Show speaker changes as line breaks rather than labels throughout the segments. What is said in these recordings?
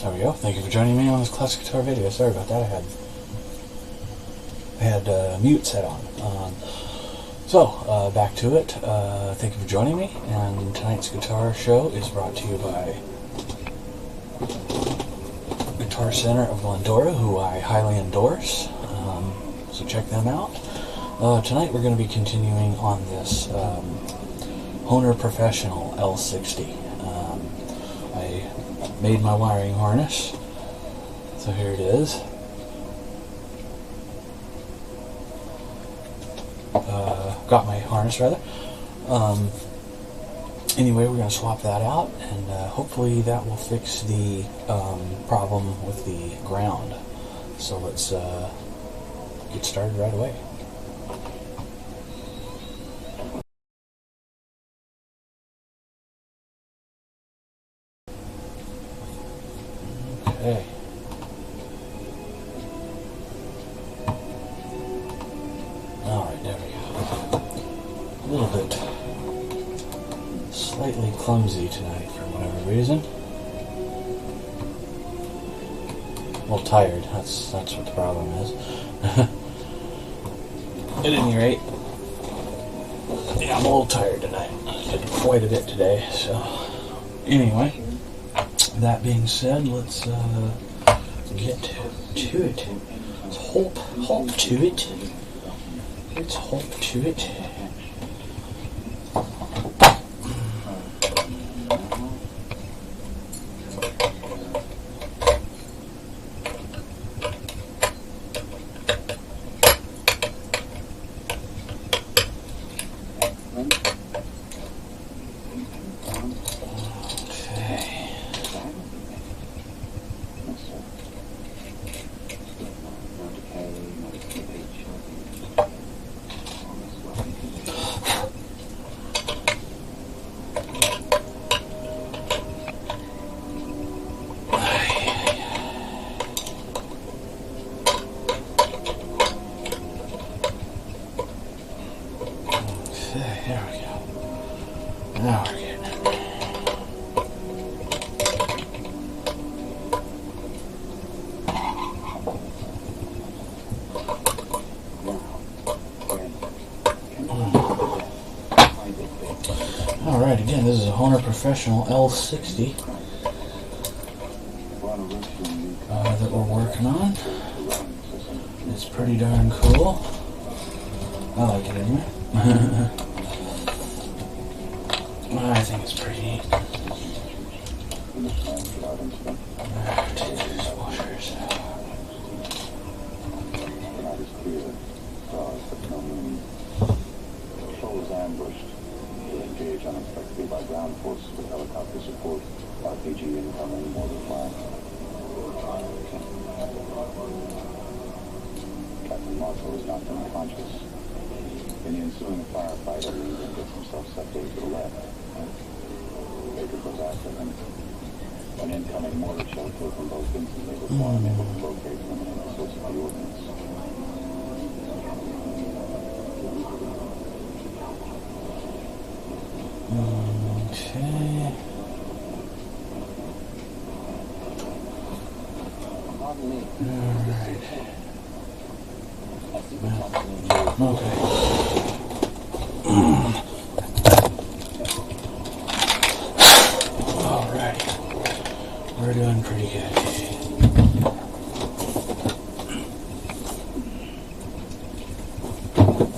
There we go. Thank you for joining me on this classic guitar video. Sorry about that. I had mute set on. Back to it. Thank you for joining me. And tonight's guitar show is brought to you by Guitar Center of Glendora, who I highly endorse. So check them out. Tonight we're going to be continuing on this Hohner Professional L60. I made my wiring harness, so here it is. Got my harness rather. Anyway, we're going to swap that out, and hopefully that will fix the problem with the ground. So let's get started right away. Okay. Alright, there we go. A little bit slightly clumsy tonight for whatever reason. A little tired, that's what the problem is. At any rate, yeah, I'm a little tired tonight. I did quite a bit today, so anyway. That being said, let's get to it. Let's hop to it. Let's hop to it. There we go. Now we're getting it. Alright, again, this is a Hohner Professional L60 that we're working on. It's pretty darn cool. I like it anyway. I think it's pretty neat. Take these washers.
Patrol was ambushed. They engaged unexpectedly by ground forces with helicopter support. RPG incoming, mortar fire. Captain Marshall was knocked unconscious. In the ensuing firefight, he gets himself separated to the left. Baker goes after him. An incoming mortar shell flew from both instantly before unable to locate them and the source of the ordnance.
Okay. Alright. Okay. Alrighty. We're doing pretty good.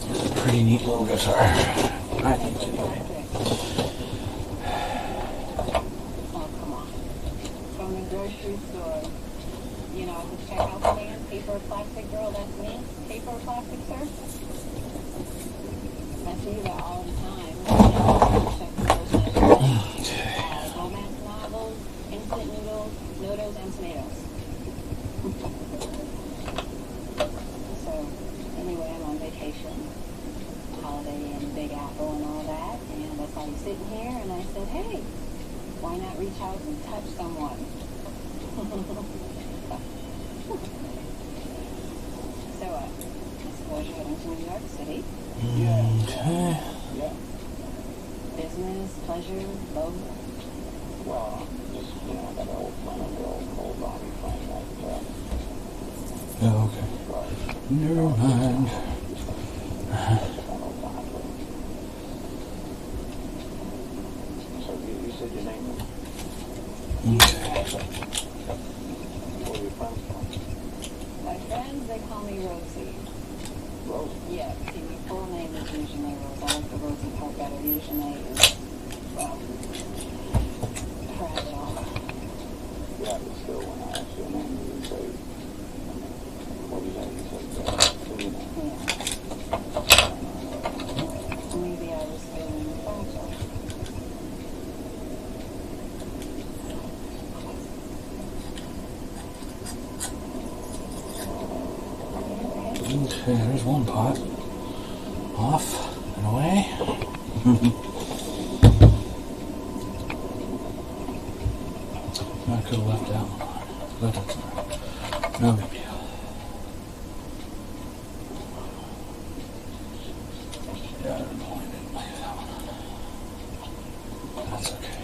It's a pretty neat little guitar, I think, anyway.
Oh, come on. From the grocery store, you know, the checkout stand, paper or plastic, girl, that's me. Paper or plastic, sir? I see that all the time. Check the grocery romance novels, instant noodles, and tomatoes. So, anyway, I'm on vacation. Holiday in Big Apple and all that. And I saw you sitting here, and I said, hey, why not reach out and touch someone? So, I suppose you're heading to New York City?
Okay.
Yeah.
Business, pleasure, both?
Well, just, that old fun and girl cold
Oh, okay. Never mind.
So you said your name was?
Okay.
What are your friends called?
My friends, they call me Rosie.
Rose.
Yeah, see, my full name is usually Rose. I like the Rosie part better. Usually is, well, fragile.
Yeah, but still, when I asked your name, you would say, what was that? You said, Selena.
Yeah. Maybe I was feeling fragile.
Okay, there's one pot. Off and away. I could have left that one on, but that's no big deal. Yeah, I don't know why I didn't leave that one on. That's okay.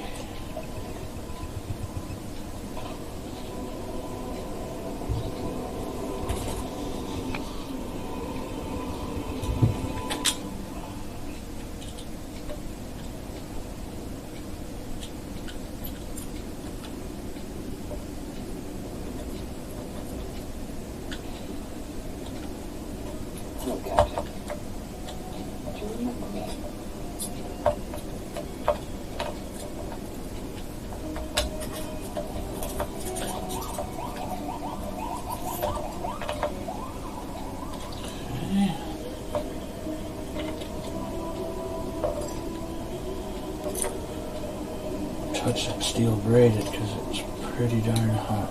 Look, Captain. Do you remember me?
Touch that steel braided because it's pretty darn hot.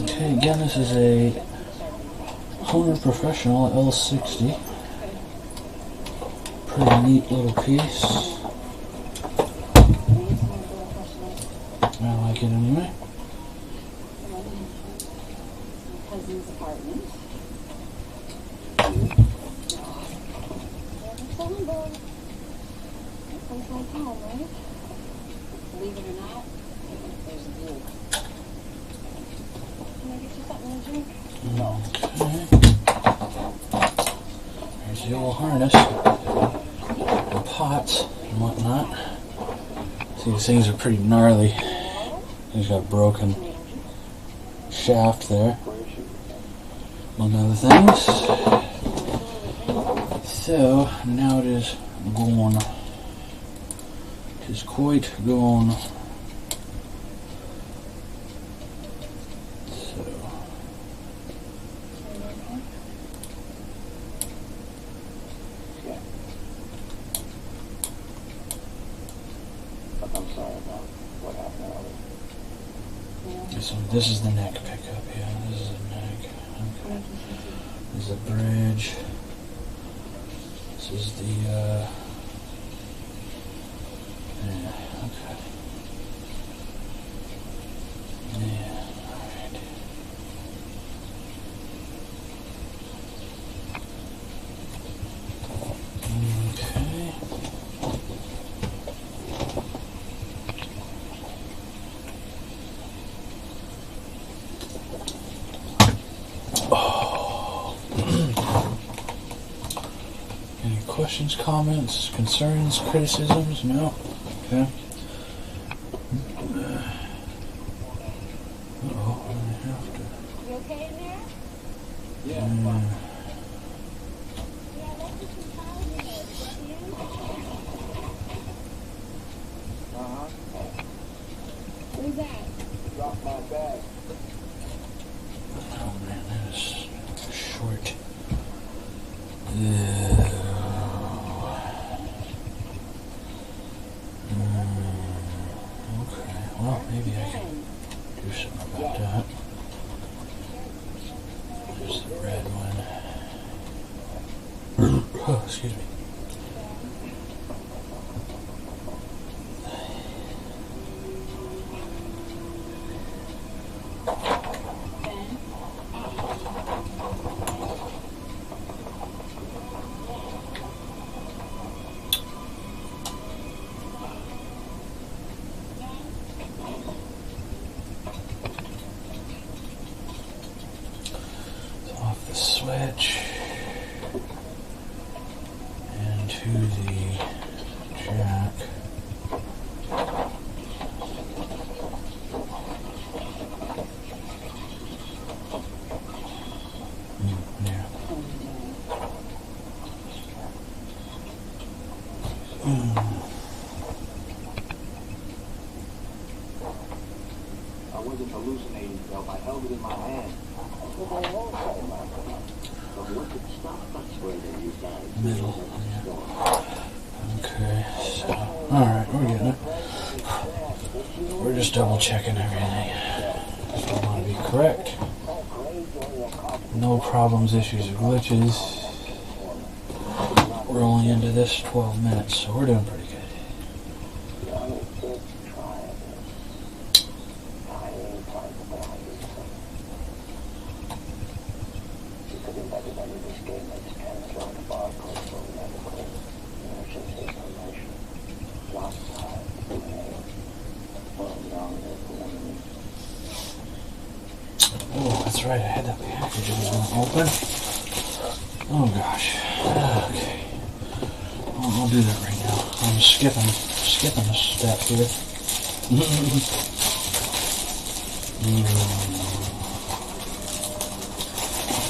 Okay, again, this is a Hohner Professional L60. Pretty neat little piece. I like it anyway.
Cousin's apartment. Sounds like home, right? Believe it or not, there's a view. Can I get you something to drink?
No.
Okay. There's the old harness, the pots and whatnot. See, these things are pretty gnarly. He's got a broken shaft there, among other things. So now it is gone. It is quite gone.
I'm sorry about what happened earlier.
So this is the neck pickup, yeah, this is the neck. Okay. This is the bridge. This is the, yeah, okay. Yeah, alright. Okay. Any questions, comments, concerns, criticisms? No? Okay. Uh-oh, I have to.
You okay in there?
Yeah.
Yeah, that's just some time you know.
Uh-huh.
Who's that?
Dropped my bag.
Oh man, that is short. Okay, well, maybe I can do Sorry about that. There's the red one. Oh, excuse me. Off the switch and to the jack. Yeah.
I wasn't hallucinating, Phil. I held it in my hand. That's what they all say, Michael. But what could stop us waiting, you guys?
Middle. Yeah. Okay, so, alright, we're getting it. We're just double checking everything. I want to be correct. No problems, issues, or glitches. We're only into this 12 minutes, so we're doing pretty good. Oh, that's right, I had that package I was going to open. Oh gosh. Okay. I'll do that right now. I'm skipping a step here.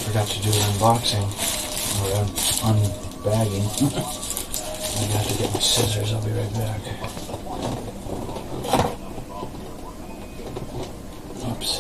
Forgot to do an unboxing or unbagging. I have to get my scissors. I'll be right back. Oops.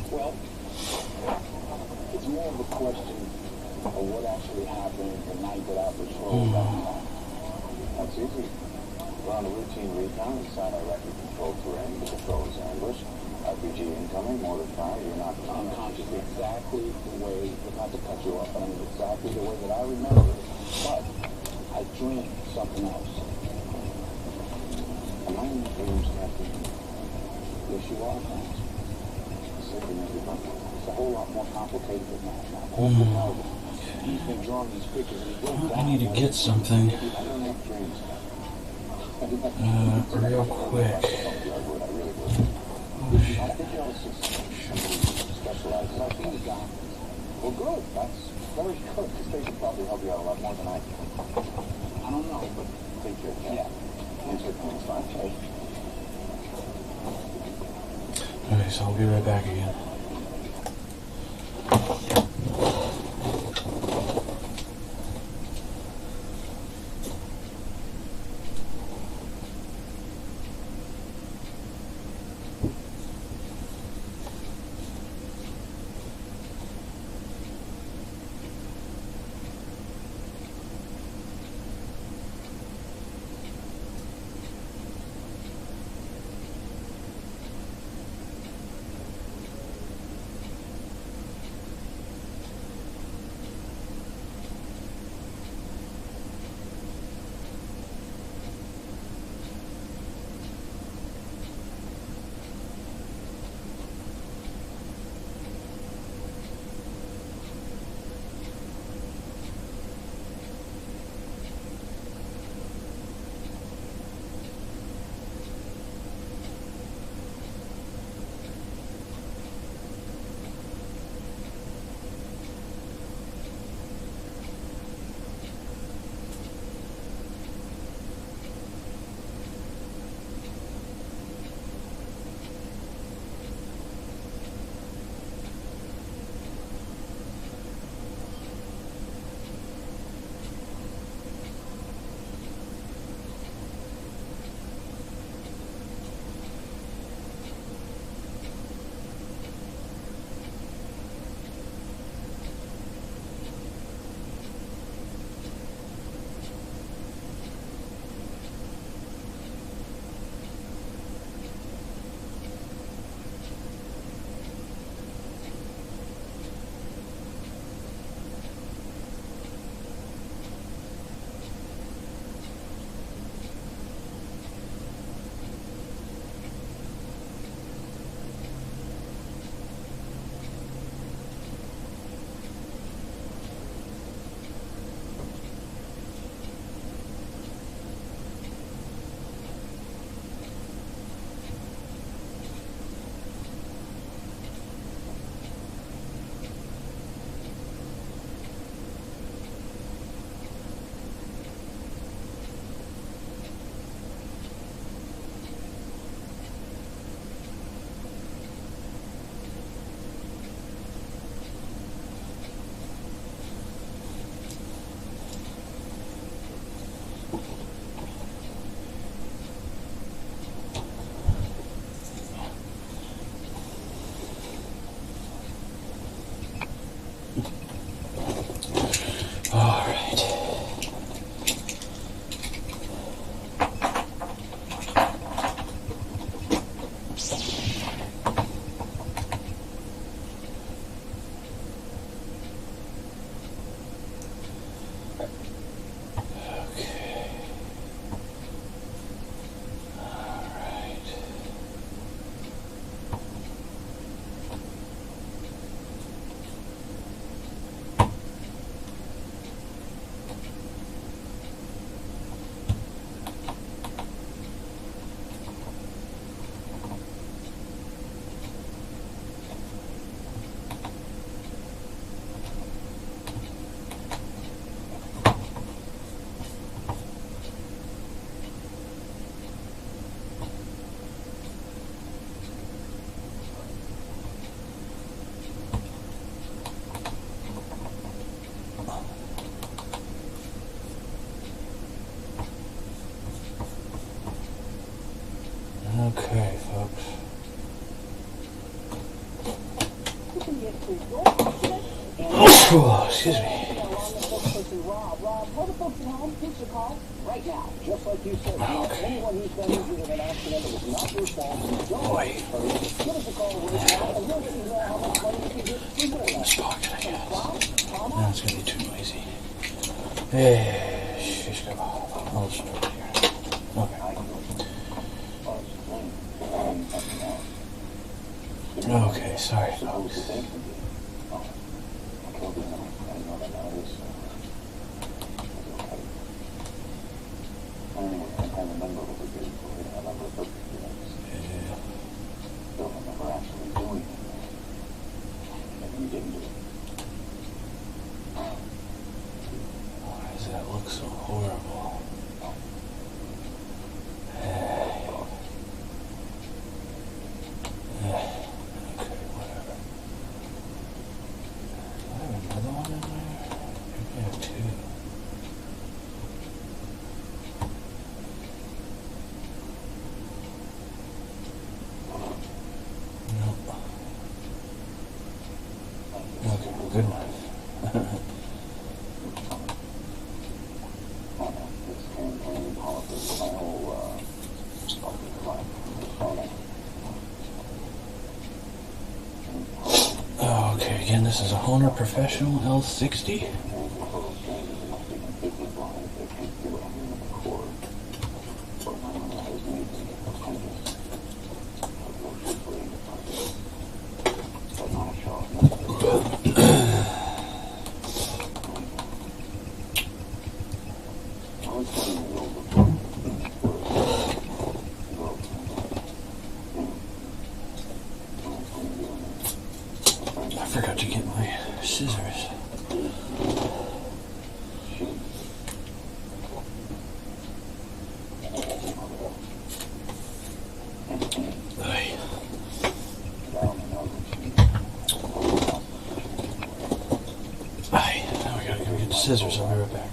Well, it's more of a question of what actually happened the night that I patrolled that night. That's easy. We're on a routine recon inside our record control terrain. The control is ambushed. RPG incoming, mortar fire. You're not unconscious exactly the way, not to cut you off, but I mean exactly the way that I remember it. But I dreamed something else. And my dreams have to yes, you are, friends. It's a whole lot more complicated than that. Now, he's been drawing these pictures.
I need to get something real quick. Oh, shit.
Well, good. That's very good. This station probably help you out a lot more than I can. I don't know, but take care. Yeah. Answer things fine, okay?
Okay, so I'll be right back again. Oh, excuse me.
Rob, tell the folks at home, give us a call right now. Just like you said, anyone who's been injured in an accident that was not your fault, don't
Boy.
give us a call right now, and we'll let you know how much money you can get for more.
This pocket, I guess. Now it's going to be too noisy. Hey, sheesh, come on. I'll just over here. Okay. Okay, sorry, folks.
I remember what we did before. I remember perfectly. Don't remember actually doing it. And we didn't do it.
Why does that look so horrible? Okay, whatever. Do I have another one in there? Maybe I have two. Okay, good enough. Okay, again, this is a Hohner Professional L60. I forgot to get my scissors. Now we gotta go get the scissors. I'll be right back.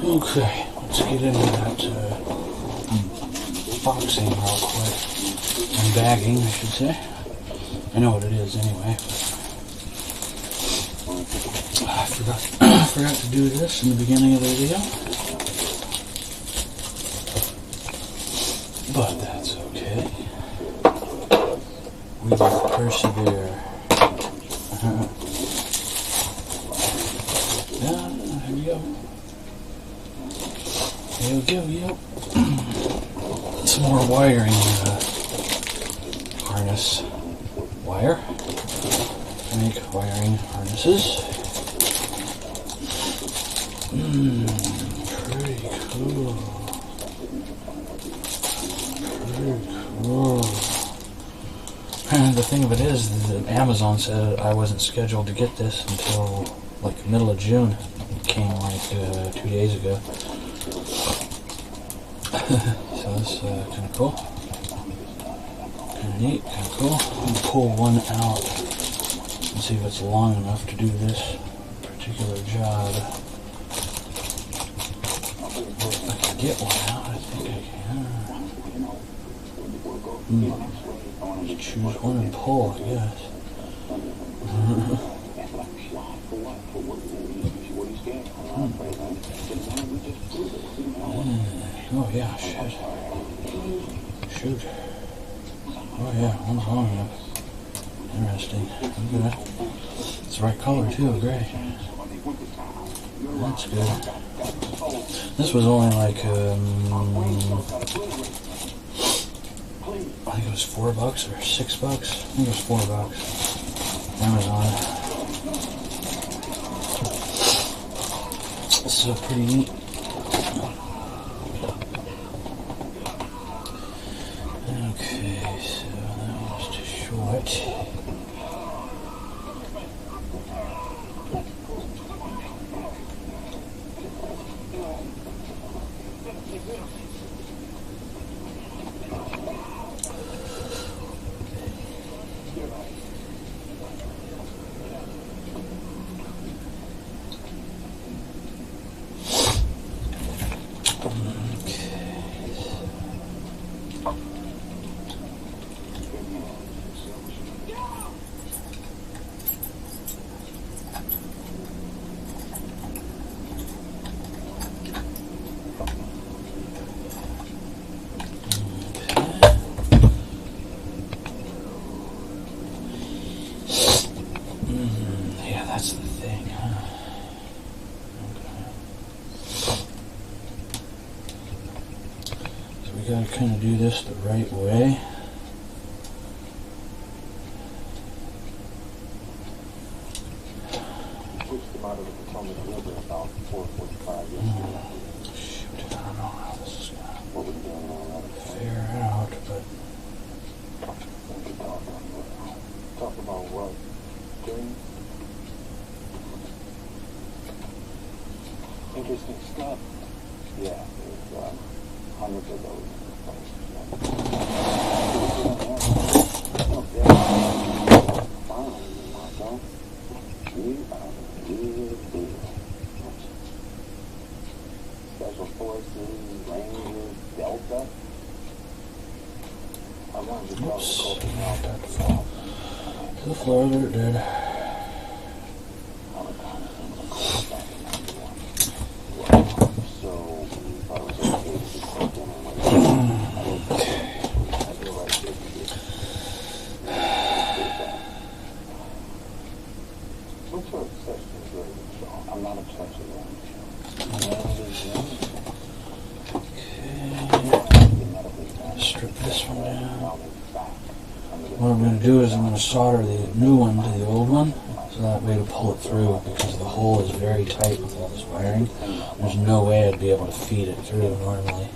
Okay, let's get into that boxing real quick. And bagging, I should say. I know what it is anyway. I forgot to do this in the beginning of the video. But that's okay. We will persevere. Yeah, here we go. Here we go, yep. Some more wiring harness wire. Make wiring harnesses. Pretty cool. Pretty cool. And the thing of it is that Amazon said I wasn't scheduled to get this until like the middle of June. It came like 2 days ago. So that's kind of cool. Kind of neat, kind of cool. I'm going to pull one out and see if it's long enough to do this particular job. If I can get one out, I think I can. Just choose one and pull, I guess. Oh yeah, shit. Shoot. Oh yeah, one's long enough. Interesting. Good. It's the right color too, gray. That's good. This was only like, I think it was $4 or $6. I think it was $4. Amazon. So pretty neat. Okay, so that was too short. Yeah, that's the thing, huh? Okay. So we gotta kind of do this the right way.
Pushed them out of the Potomac River about 4:45 yesterday.
Shoot, I don't know how this is gonna
What we're doing all that.
fare out, but
We could talk about what? Doing? Interesting stuff. Yeah, there's hundreds of those. Finally, Marco, you are the real deal. Special Forces, Rangers, Delta. I wanted to tell the corporate now that
to the floor there it did.
so we thought it was okay to just take dinner later. I feel like it What's your obsession with radio show? I'm not obsessed with radio show.
Strip this one down. What I'm going to do is I'm going to solder the new one to the old one, so that way to pull it through, because the hole is very tight with all this wiring. There's no way I'd be able to feed it through normally.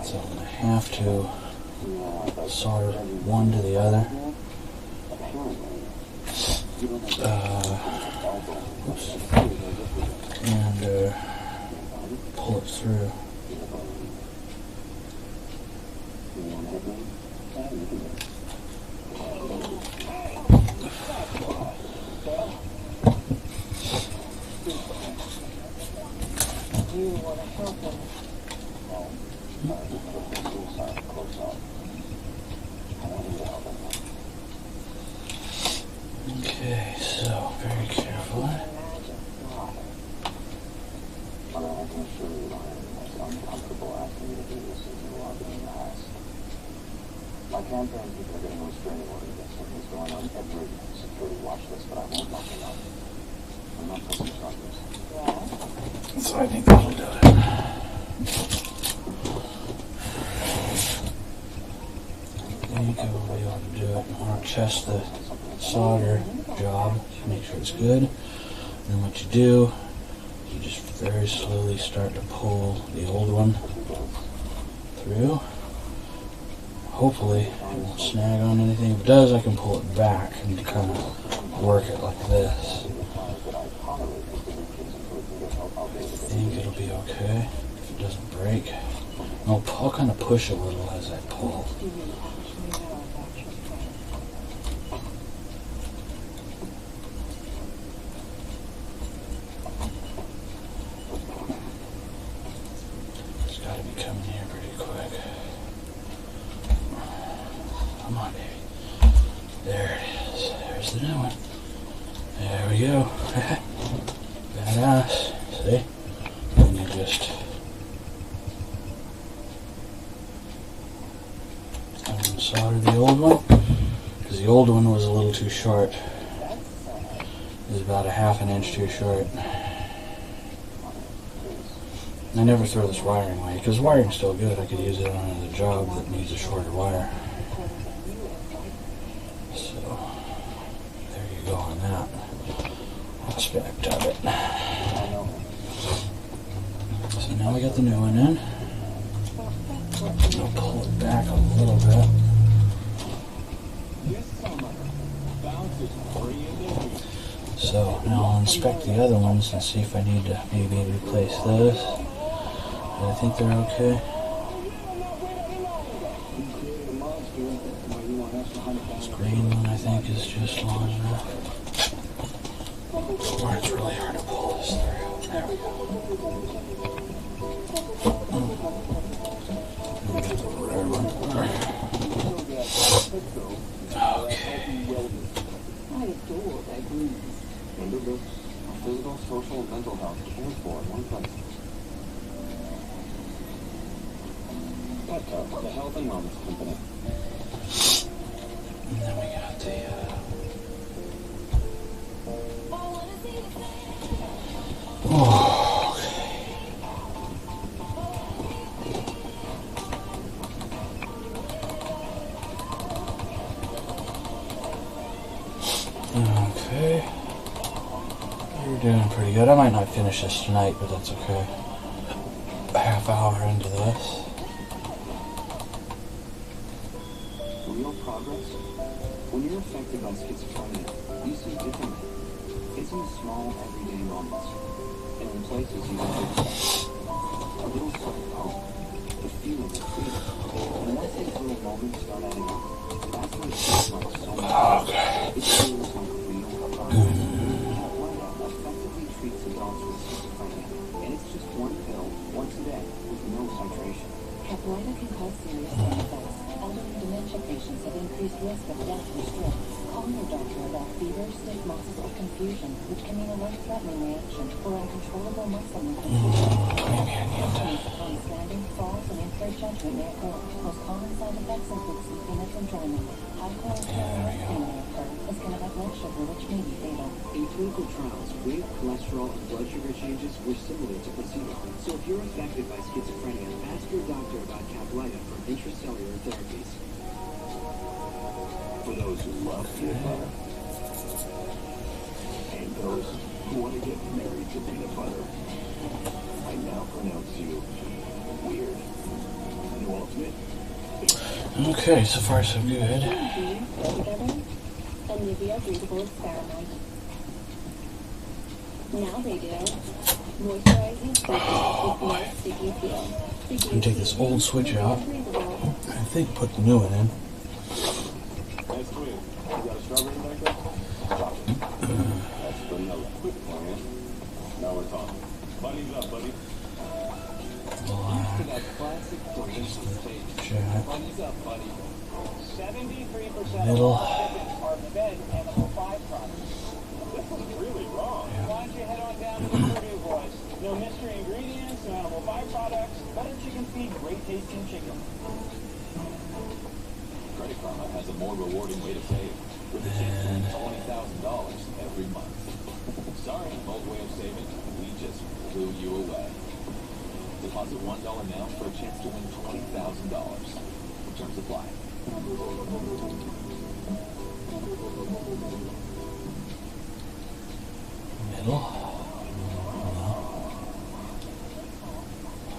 So I'm going to have to solder one to the other. And pull it through. Okay, so very carefully.
I can assure you that I'm uncomfortable asking you to do this as you are being asked. My campaign people are getting a restraining order against him. He's going on every security watch list, but I won't knock him out. I'm not pressing charges.
So I think that'll do it. There you go, we'll be able to do it. I want to test the solder job, make sure it's good. And then what you do, you just very slowly start to pull the old one through. Hopefully it won't snag on anything. If it does, I can pull it back and kind of work it like this. I think it'll be okay if it doesn't break. I'll kind of push a little as I pull. It's got to be coming here pretty quick. Come on, baby. There it is. There's the new one. There we go. Badass. See? And you just solder the old one, because the old one was a little too short. It was about a half an inch too short. I never throw this wiring away because wiring's still good. I could use it on another job that needs a shorter wire. So there you go on that aspect of it. So now we got the new one in. I'll pull it back a little bit. So now I'll inspect the other ones and see if I need to maybe replace those. But I think they're okay. This green one I think is just long enough. Or it's really hard to pull this through. There we go. Let me get the red one. Okay.
I adore that green. Under books, physical, social, and mental health cared for in one place. Petco, the health and wellness company.
And then we got the okay. You're doing pretty good. I might not finish this tonight, but that's okay. A half hour into this.
Real progress? When you're affected by schizophrenia, you see differently. It's in small, everyday moments. And in places you don't expect. A little sign of hope. The feeling of freedom. And once these little moments start adding up, that's when it feels like so much. It feels like real progress. Effectively treats adults with schizophrenia. And it's just one pill, once a day, with no titration.
Caplyta can cause serious side effects. Elderly dementia patients have increased risk of death or stroke. Call your doctor about fever, stiff muscles, or confusion, which can mean a life-threatening reaction or uncontrollable muscle upon standing, falls, and impaired judgment may occur. Most common side effects include sleepiness and enjoyment. High cholesterol may occur, as can affect blood sugar, which may be fatal.
In clinical trials, rate cholesterol and blood sugar changes were similar to placebo. So if you're affected by schizophrenia, ask your doctor about Caplyta for intracellular therapies.
For those who love peanut butter, and those who want to get married to peanut butter, I now pronounce you weird. No ultimate.
Okay, so far so good.
Olivia breathable experiment. Now they do. Moisturizing with no sticky peel.
I'm gonna take this old switch out. I think put the new one in.
That's clear. You got a strawberry back there? That's vanilla. Now we're talking. Buddy's up, buddy.
That classic delicious taste. Buddy's up, buddy. 73%
Middle.
are fed animal byproducts. This was really wrong. Why don't you head on down to the Purdue Boys? No mystery ingredients, no animal byproducts, better chicken feed, great tasting chicken.
Credit Karma has a more rewarding way to save. With a chance to win $20,000 every month. Sorry, old way of saving. We just blew you away. Deposit $1 now for a chance to win $20,000. Terms apply.
Middle. No.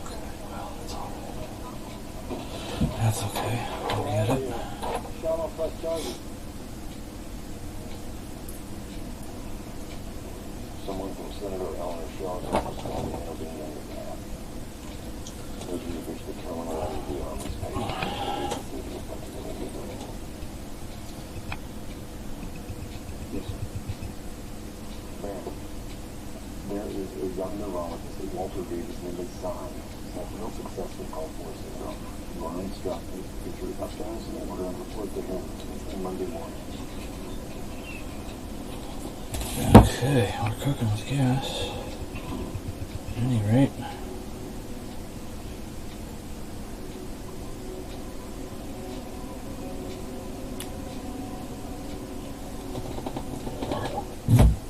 Okay, well, that's alright. That's okay. I'll get it.
Shot off press charges.
Someone from Senator Eleanor Shaw's office called me over the end of that. Those who reached the terminal ID on this page. Yes. There is a young neurologist at Walter Reed, his name is Sign. He's had real success with Call-4 syndrome. You are instructed to get your touchdowns in order and report to him on Monday morning.
Okay, we're cooking with gas. At any rate.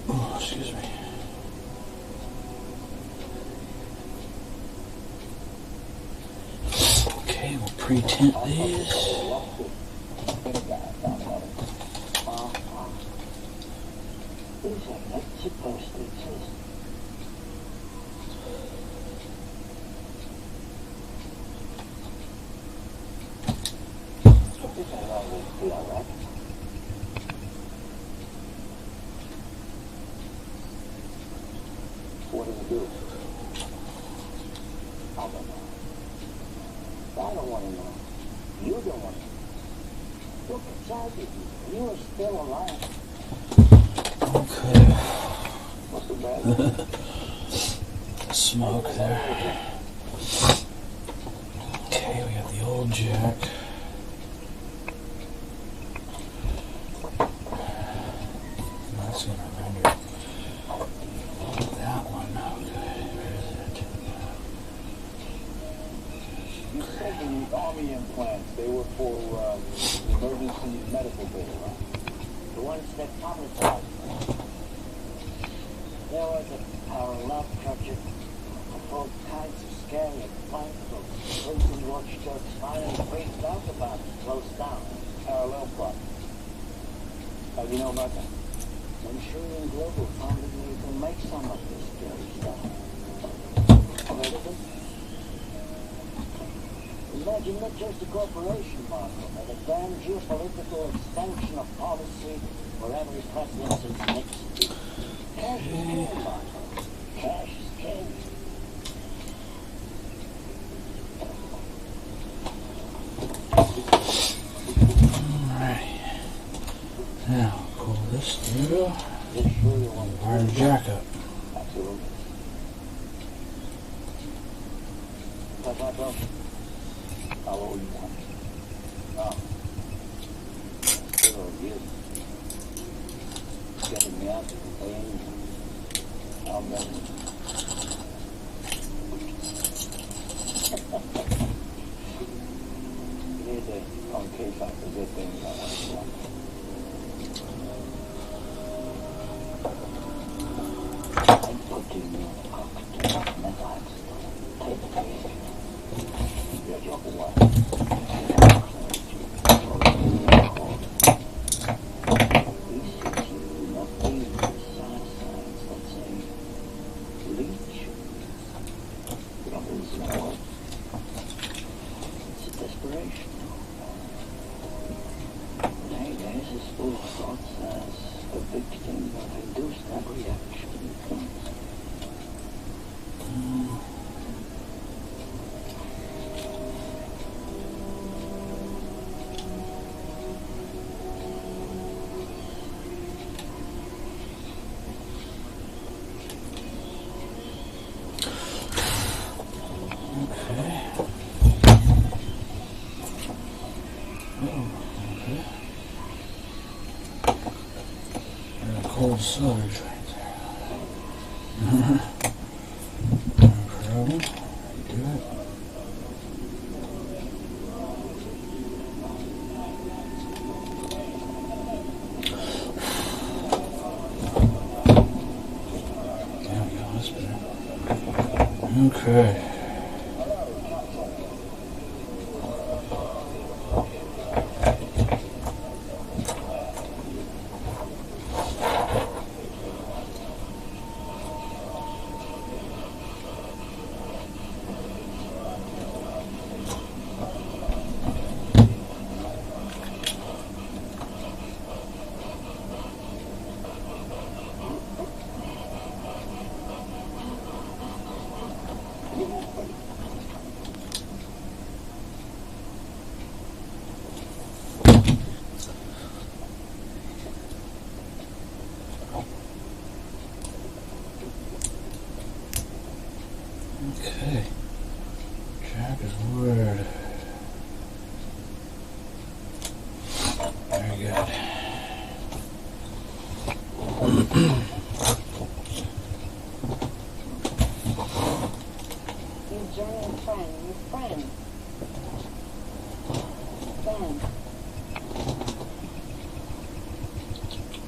Oh, excuse me. pre-tint these.
What is that light supposed to exist? This ain't always be alright. What does it do? I don't know. I don't want to know. You don't want to know. Look inside you. You are still alive.
Okay.
What's the bad?
Smoke there. Okay, we got the old jack. That's gonna render that one. Okay, where is it?
You said the army implants, they were for emergency medical bill, right? The ones that publicized. There was a parallel project of all kinds of scary implants, so prison watchdogs finally freaked out about it, closed down. Parallel project. How do you know about that? When Sherman Global found that you can make some of this scary stuff. Heard of it? Imagine not just a corporation, Marco, but a grand geopolitical extension of policy for every president since Nixon. Cash is king, Marco. Cash is king.
Alright. Now, pull this through.
Just sure you want to
Wire the jack up.
Absolutely. How's that, bro? How old you want? Oh. Good old you. Getting me out of the pain. I'll bet. Here's a concave out the good things I want to want. I'm putting you in the pocket to talk mental accident. Take it easy. You're dropping what?
Cold surge right there. No problem. Do it. There we go, that's better. Okay. Okay. Jack is word. Very good.
Your German friend, your friend. Ben.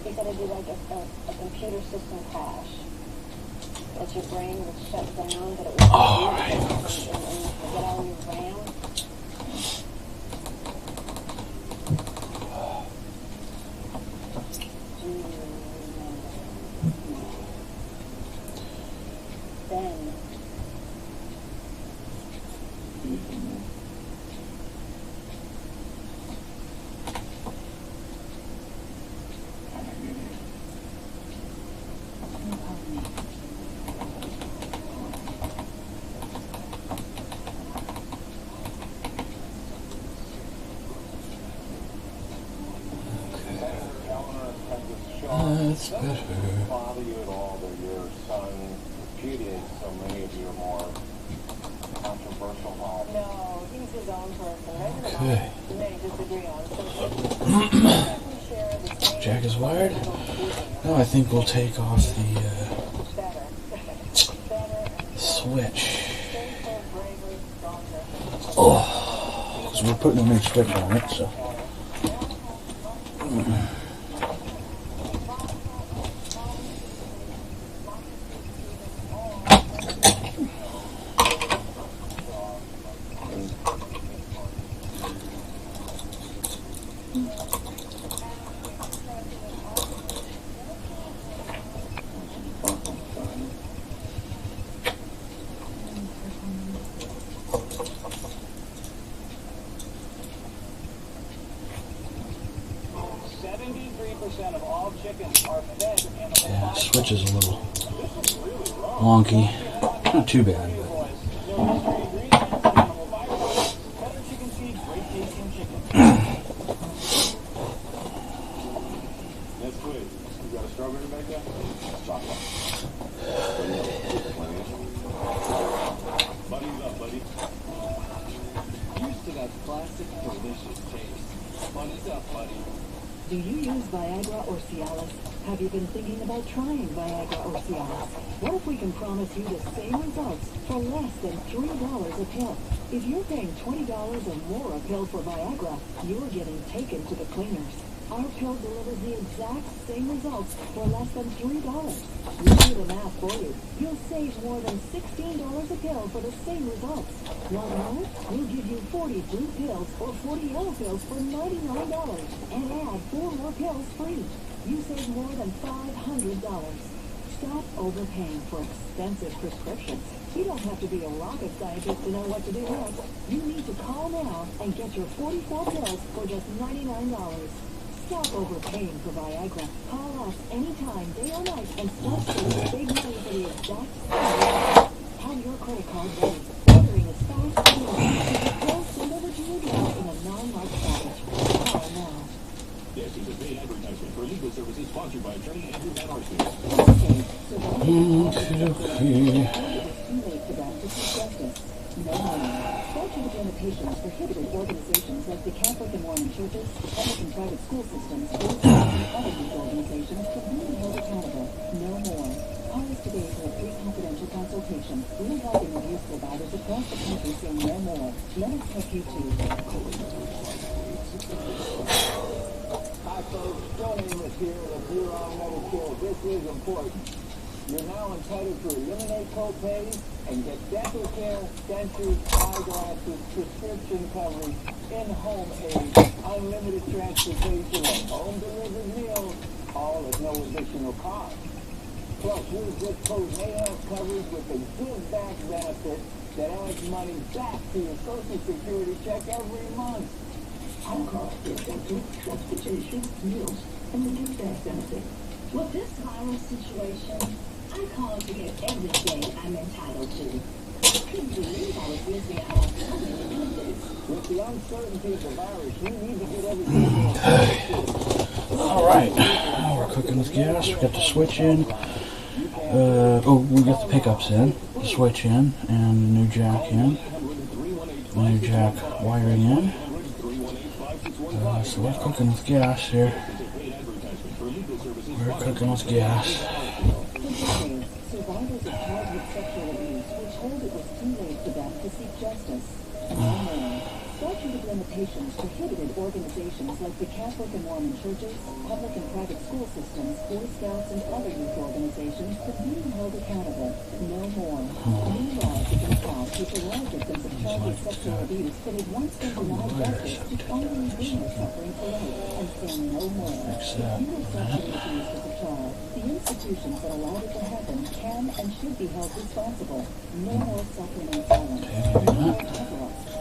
He said it'd be like a computer system crash. That your brain would shut down, but it would
All right, folks.
and forget all your RAM.
That's better.
Bother you at all that your son repudiates so many of your more controversial thoughts?
No, he's his own person.
Okay.
You may disagree on so
Jack is wired. Now I think we'll take off the switch. Oh, because we're putting a new switch on it, so.
Of all chickens are fed in the
Yeah, switch is a little wonky. Not too bad, but.
That's good. You got a strawberry back there? Chocolate. Buddy's up, buddy.
Used to that classic delicious taste. Buddy's up, buddy.
Do you use Viagra or Cialis? Have you been thinking about trying Viagra or Cialis? What if we can promise you the same results for less than $3 a pill? If you're paying $20 or more a pill for Viagra, you're getting taken to the cleaners. Our pill delivers the exact same results for less than $3. We'll do the math for you. You'll save more than $16 a pill for the same results. Want more? We'll give you 40 blue pills or 40 yellow pills for $99 and add 4 more pills free. You save more than $500. Stop overpaying for expensive prescriptions. You don't have to be a rocket scientist to know what to do next. You need to call now and get your 44 pills for just $99. Stop overpaying for Viagra. Call us anytime, day or night, and start saving big money for the exact same result. Have your credit card ready. Ordering is fast and easy. Pills delivered to your door in a non-marked package. Call now.
This is a paid advertisement for legal services sponsored by attorney Andrew Van Arsdale.
Okay, so
Okay.
too late for that to seek justice. No more. Statute of limitations prohibited organizations like the Catholic and Mormon churches, public and private school systems, and other youth organizations from being held accountable. No more. Call us today for a free confidential consultation. We're helping abuse providers across the country say no more. Let us help you too.
Hi folks, Joe Amos here with Bureau on Medicare. This is important. You're now entitled to eliminate co-pays and get dental care, dentures, eyeglasses, prescription coverage, in-home aid, unlimited transportation, and home-delivered meals, all at no additional cost. Plus, your zip code may have coverage with a give-back benefit that adds money back to your Social Security check every month.
I'll call for dental, transportation, meals, and the give-back benefit.
With this viral situation, I called to get everything I'm entitled to. I couldn't believe I was missing out on so many benefits.
With the uncertainty of the virus, you need to get everything.
Alright, now we're cooking with gas. We got the switch in. We got the pickups in, the switch in, and the new jack in. The new jack wiring in. So we're cooking with gas here. We're cooking with gas.
Survivors of childhood sexual abuse were told it was too late for them to seek justice. No more. Statute of limitations prohibited organizations like the Catholic and Mormon churches, public and private school systems, Boy Scouts, and other youth organizations from being held accountable. No more. New laws have been passed which allow victims of childhood sexual abuse that had once been denied justice to finally bring their suffering to light and say no more. If you were sexually abused as a child, the institutions that allowed it to happen can and should be held responsible. No more suffering in silence. No more cover-ups.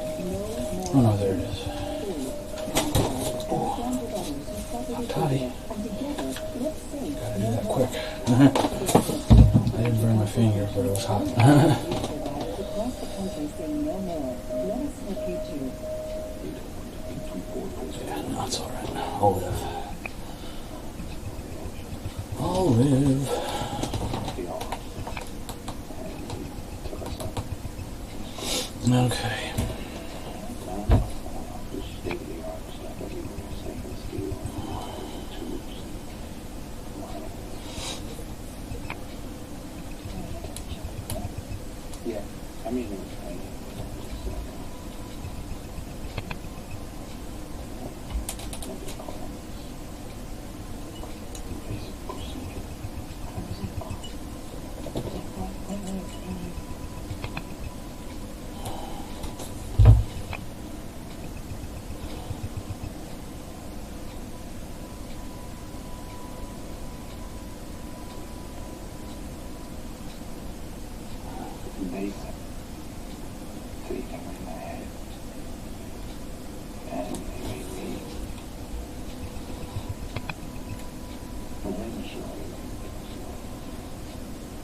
Oh no, there it is. Toddy. Gotta do that quick. I didn't burn my fingers, but it was hot. Yeah, no, it's alright. I'll live. live.
The office. And he took us up.
Okay.
Just state-of-the-art stuff everywhere. Stainless steel, tubes, lining. Yeah, I mean, it was painting. What do you call them? Basic procedure. Basic. So you can read my head. And they made me. But then you show you.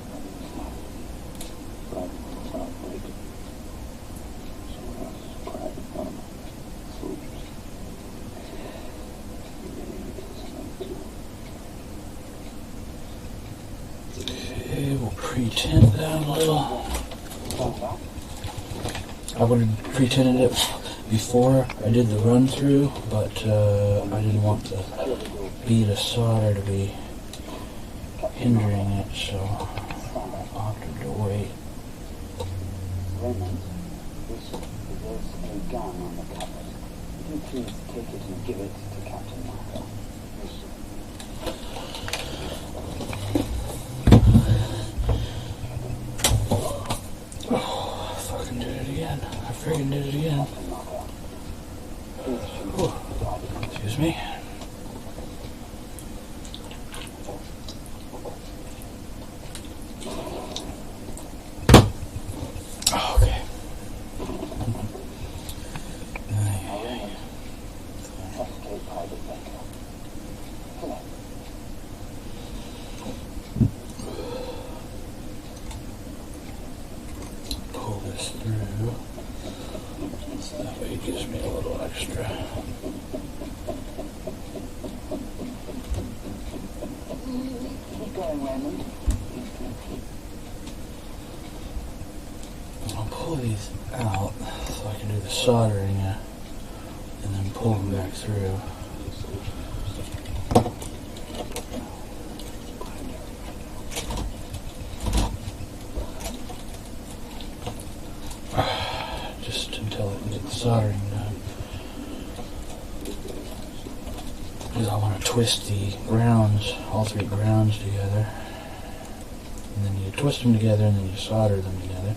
But it's not like someone else's private number. Soldiers. You really need to listen to.
Okay, we'll pre-tint that a little. I would have pre-tinted it before I did the run through, but I didn't want the bead of solder to be hindering it, so I opted to wait.
Raymond, there's a gun on the cover. Would you please take it and give it to Captain Marco? Yes, sir.
Fucking did it again. I freaking did it again. Ooh. Excuse me. Okay. Pull this through. So that way it gives me a little extra.
Keep going, Raymond.
I'll pull these out so I can do the soldering and then pull them back through. Just until I can get the soldering done. Because I want to twist the grounds, all three grounds together. And then you twist them together and then you solder them together.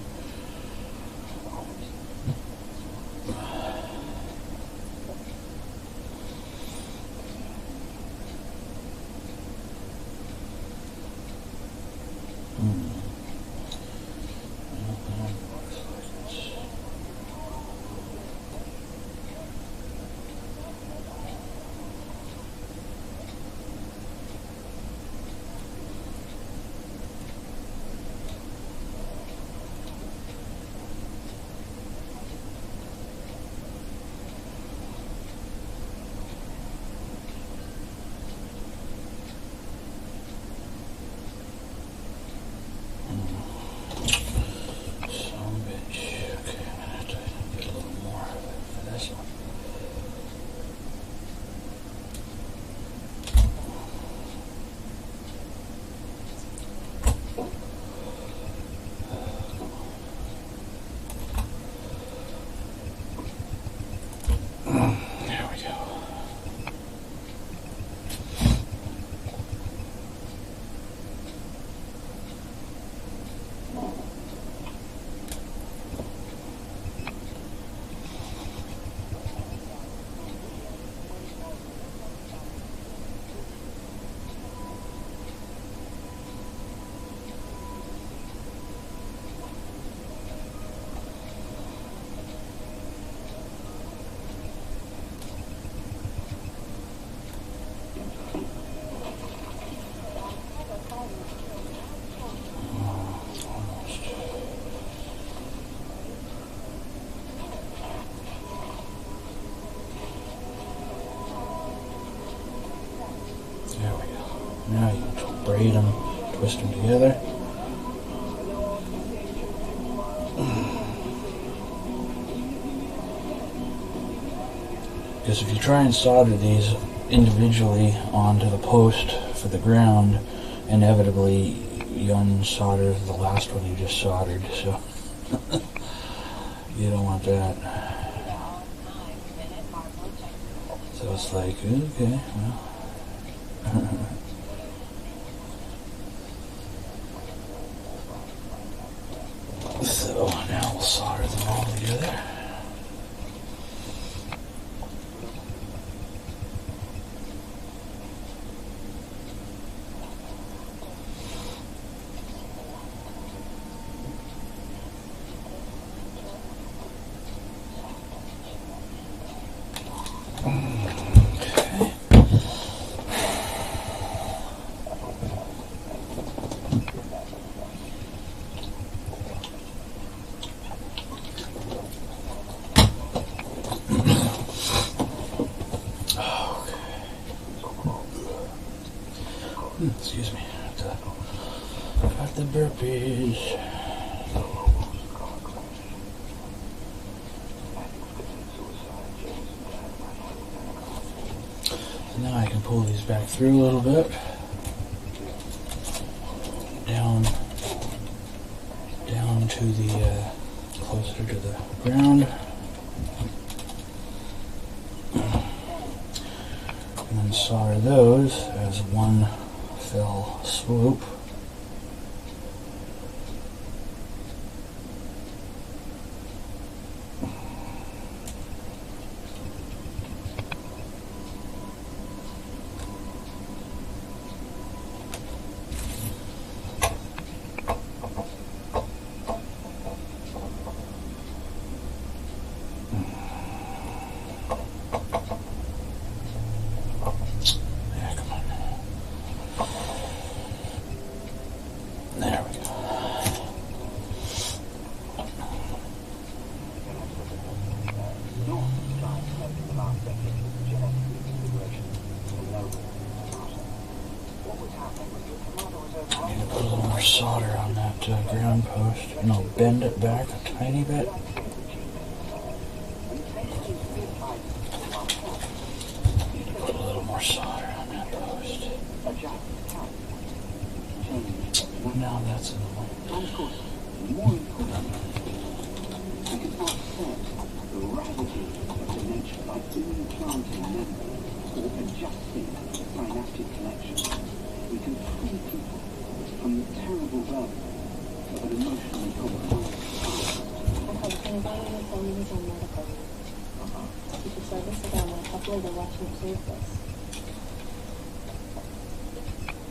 braid them, twist them together. Because if you try and solder these individually onto the post for the ground, inevitably you unsolder the last one you just soldered, so you don't want that. So it's like, okay, well. So now we'll solder them all together. Excuse me. Got the burpees. So now I can pull these back through a little bit. Down to the closer to the ground. And then solder those as one fell swoop. Solder on that ground post, and I'll bend it back a tiny bit. Need to put a little more solder on that post. Now that's in the way.
We can free people from the terrible burden of an emotionally compromised society.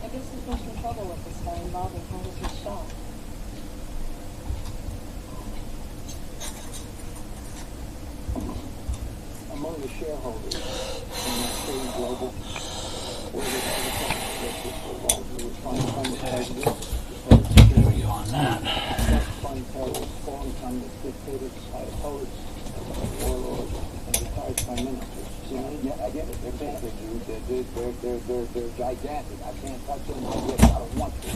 I guess there's no trouble with this guy involving Congressman Shaw.
Among the shareholders in Trade Global, where the
There we go on that.
fund terrorists, foreign dictators, ayatollahs, warlords, and retired prime ministers. Yeah, I get it. They're big. They're gigantic. I can't touch them. I get it. I don't want to.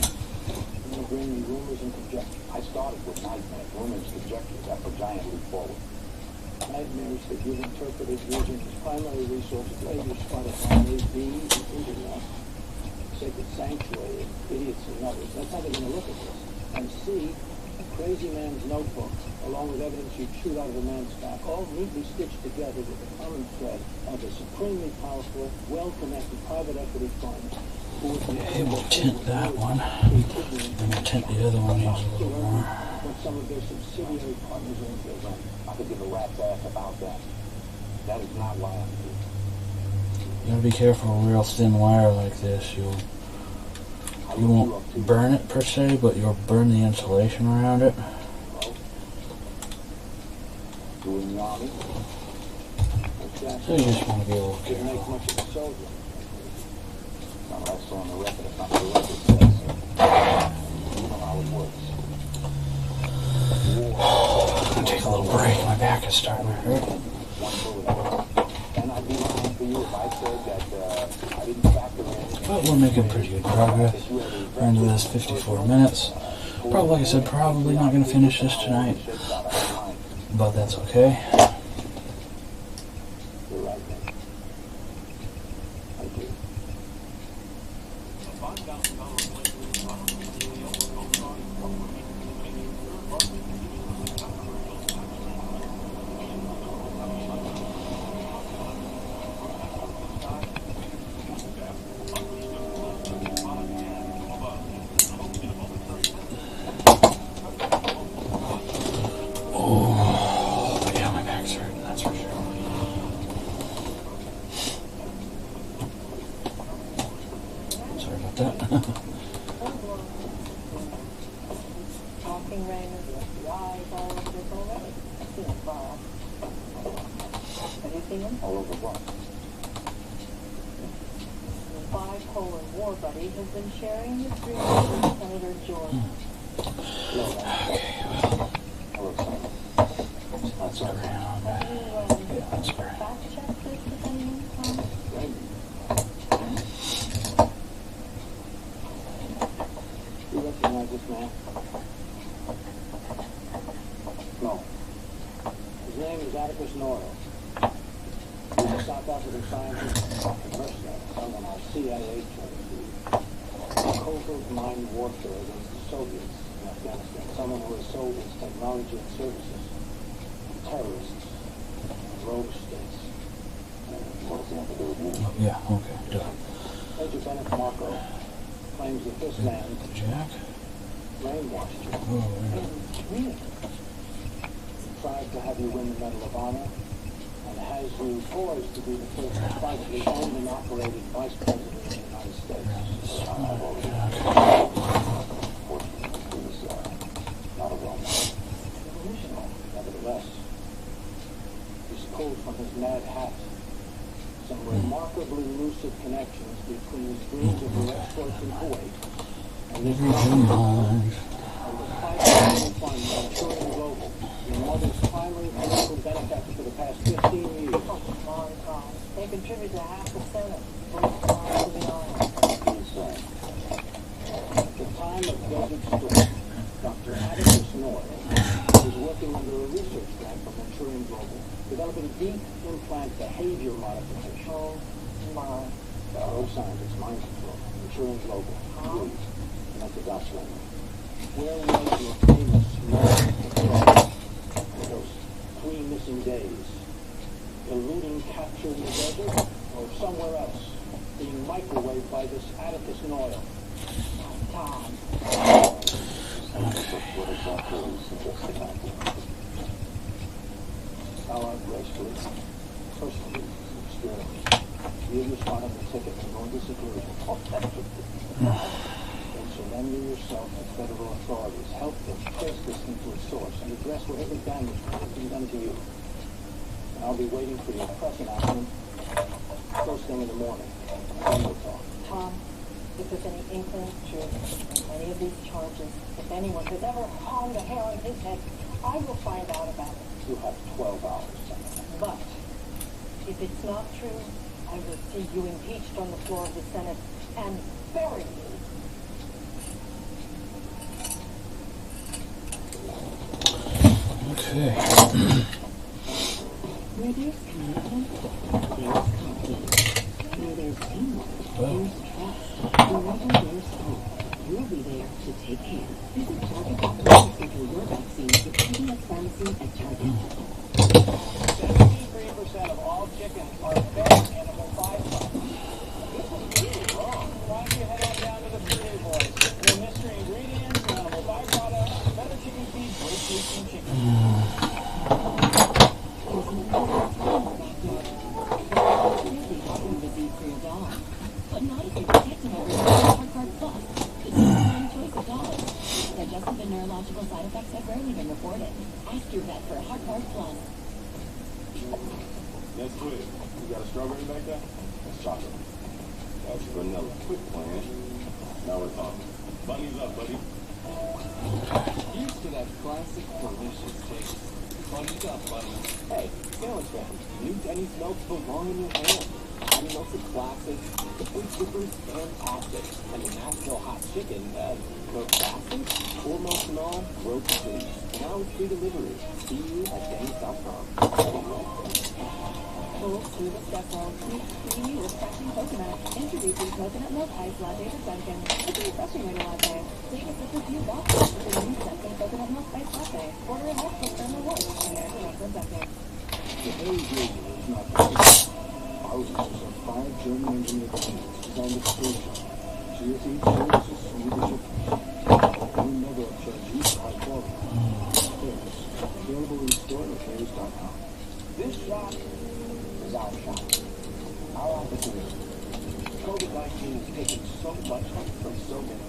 You bring me rumors and conjectures. I started with nightmares, rumors, conjectures after a giant leap forward. Nightmares that you've interpreted using as primary resources, A, your Spotify, B, the internet, sacred sanctuary, idiots and others. That's how they're going to look at this. And C, a crazy man's notebook, along with evidence you'd shoot out of a man's back, all neatly stitched together with the common thread of a supremely powerful, well-connected private equity fund.
Okay, we'll tint that one. And we'll tint the other one needs a little more.
But some of their subsidiary partners are in their I could give a rat's ass about that. That is not why I'm here.
You gotta be careful with real thin wire like this. You won't burn it per se, but you'll burn the insulation around it.
Doing the army.
So you just want to be a little
Didn't make
careful.
much of a soldier. Not what I saw on the record. It's not the record says. You know how it works.
I'm gonna take a little break. My back is starting to hurt.
One bullet. And I'd be lying for you if I said that I didn't factor in?
But we're making pretty good progress. We're into this 54 minutes. Probably, like I said, probably not going to finish this tonight, but that's okay.
You're right, man. I do.
Oh, yeah, my back's hurting, that's for sure. Sorry about that.
Talking Raymond, the eyes, all of this already. I've seen it far. Have you seen him?
All over what?
The bipolar war buddy has been sharing his dreams with Senator Jordan.
Hello, son.
That's around.
Have you
Yeah, that's great.
fact-checked this with anyone, Tom?
You recognize this man? No. His name is Atticus Noyle. He's a South African scientist, a mercenary, someone our CIA turned to. Covert mind warfare against the Soviets in Afghanistan. Someone who has sold his technology and services to terrorists and rogue states. What does he have to do with me?
Oh, yeah, okay, done.
Major Bennett Marco claims that this man
Jack?
brainwashed you.
Oh, yeah.
Really? Tried to have you win the Medal of Honor and has you poised to be the first privately owned and operated vice president of the United States. Fortunately, he was not a well-known revolutionary. Nevertheless, he's pulled from his mad hat some remarkably lucid connections between his dreams of the exploits in Kuwait and his
Mind.
and the $5 fund Manchurian Global, your mother's primary political benefactor for the past 15 years.
Oh, come on, Tom. They contribute to half the Senate. Both sides of the aisle.
At the time of Desert Storm, Dr. Atticus Noyle was working under a research grant from Manchurian Global, developing deep implant behavior modification.
Oh, my.
Fellow scientists, mind control, Manchurian Global, you, and the Dutch language. Where was your famous moral control for those 3 missing days? Eluding capture in the desert, or somewhere else, being microwaved by this Atticus Noyle?
Tom.
What exactly is suggested now? How gracefully, personally, experienced. You responded to ticket and no disagreement. Then surrender yourself to federal authorities. Help them trace this into its source and address whatever damage has been done to you. And I'll be waiting for your press announcement first thing in the morning. Then we'll talk.
Tom, if there's any inkling of truth in any of these charges, if anyone has ever harmed a hair on his head, I will find out about it.
You have 12 hours.
But if it's not true, I will see you impeached on the floor of the Senate and bury you.
Okay.
Where there's commitment, there's confidence. Where there's teamwork, there's trust. Wherever there's hope, we'll be there to take care. Visit Target.com to schedule your vaccine with CVS Pharmacy at Target.
73% of all chickens are fed animal byproducts. This is really wrong. Why don't you head on down to the Purdy Boys? Their mystery ingredients, animal byproducts, better chicken feed, great tasting chicken.
But not if you're protecting everyone with Hard Plus. It's the only choice of dollars. Digestive and neurological side effects have rarely been reported. Ask your vet for Hard Plus.
That's good. You got a strawberry back there? That's chocolate. That's vanilla. Quick plan. Now we're talking. Bunny's up, buddy.
Used to that classic delicious taste. Bunny's up, buddy.
Hey, Sandwich Man, new Denny's melts belong in your hand.
also Klasic, the food super's fantastic, and the Nashville hot chicken, Klasic, or most of all, roast beef. Now with free delivery. See you at Denny's.com.
Full scuba espresso, sweet, creamy, refreshing coconut. Introducing coconut milk ice latte for Dunkin'. It's a refreshing way to latte. Take a sip of you waffle with the new Dunkin' coconut milk ice latte. Order a half for thermal water and add the rest from Dunkin'.
The Harry Group is not just thousands of 5 German engineered teams designed the station. GSE services leadership. We never upcharge you for high quality. Harris. Available in store at Harris.com.
This shop is our shop. Our opportunity. COVID-19 has taken so much from so many.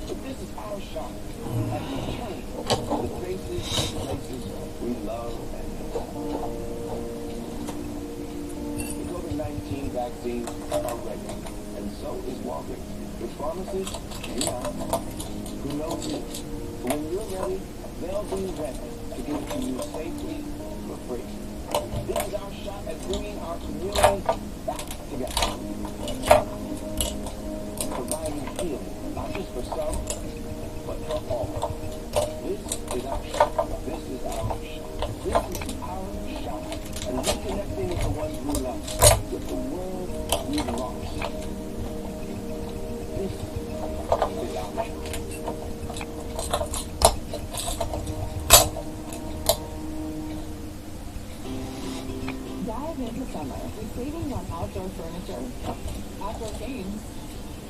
But this is our shop. And returning to the faces and places we love and miss. The COVID-19 vaccines are ready. And so is Walgreens. With pharmacies, you know. Who knows you? When you're ready, they'll be ready to give it to you safely for free. This is our shot at bringing our community back together. Providing healing, not just for some, but for all. This is our shot. This is our shot. This is our shot. And reconnecting with the ones we love, with the world we've lost. This is our shot.
Dive into summer with savings on outdoor furniture, outdoor games,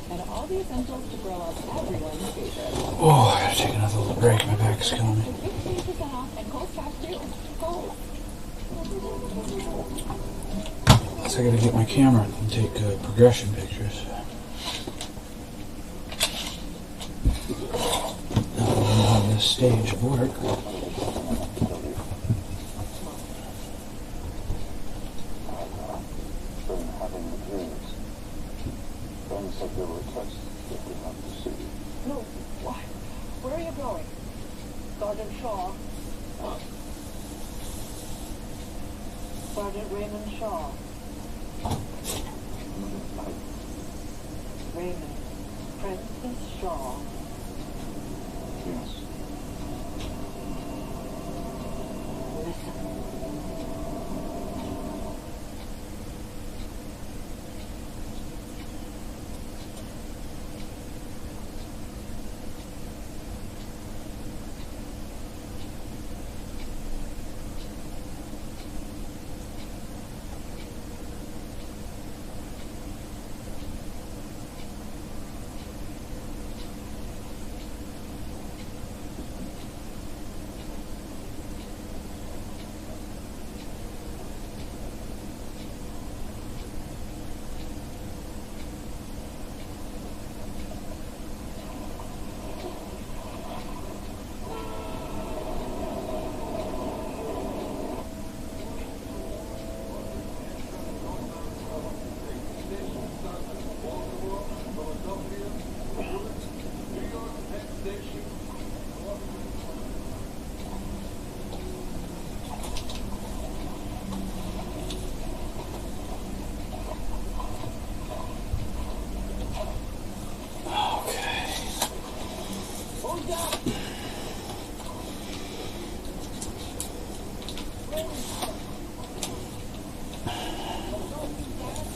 and all the essentials to grill up everyone's favorite.
Oh, I gotta take another little break. My back is killing me.
With 50% off and Kohl's cash too. Kohl's.
So I gotta get my camera and take progression pictures. Now I'm on this stage of work.
No, what? Where are you going? Sergeant Shaw. Sergeant Raymond Shaw. Raymond Francis Shaw.
Yes.
Listen.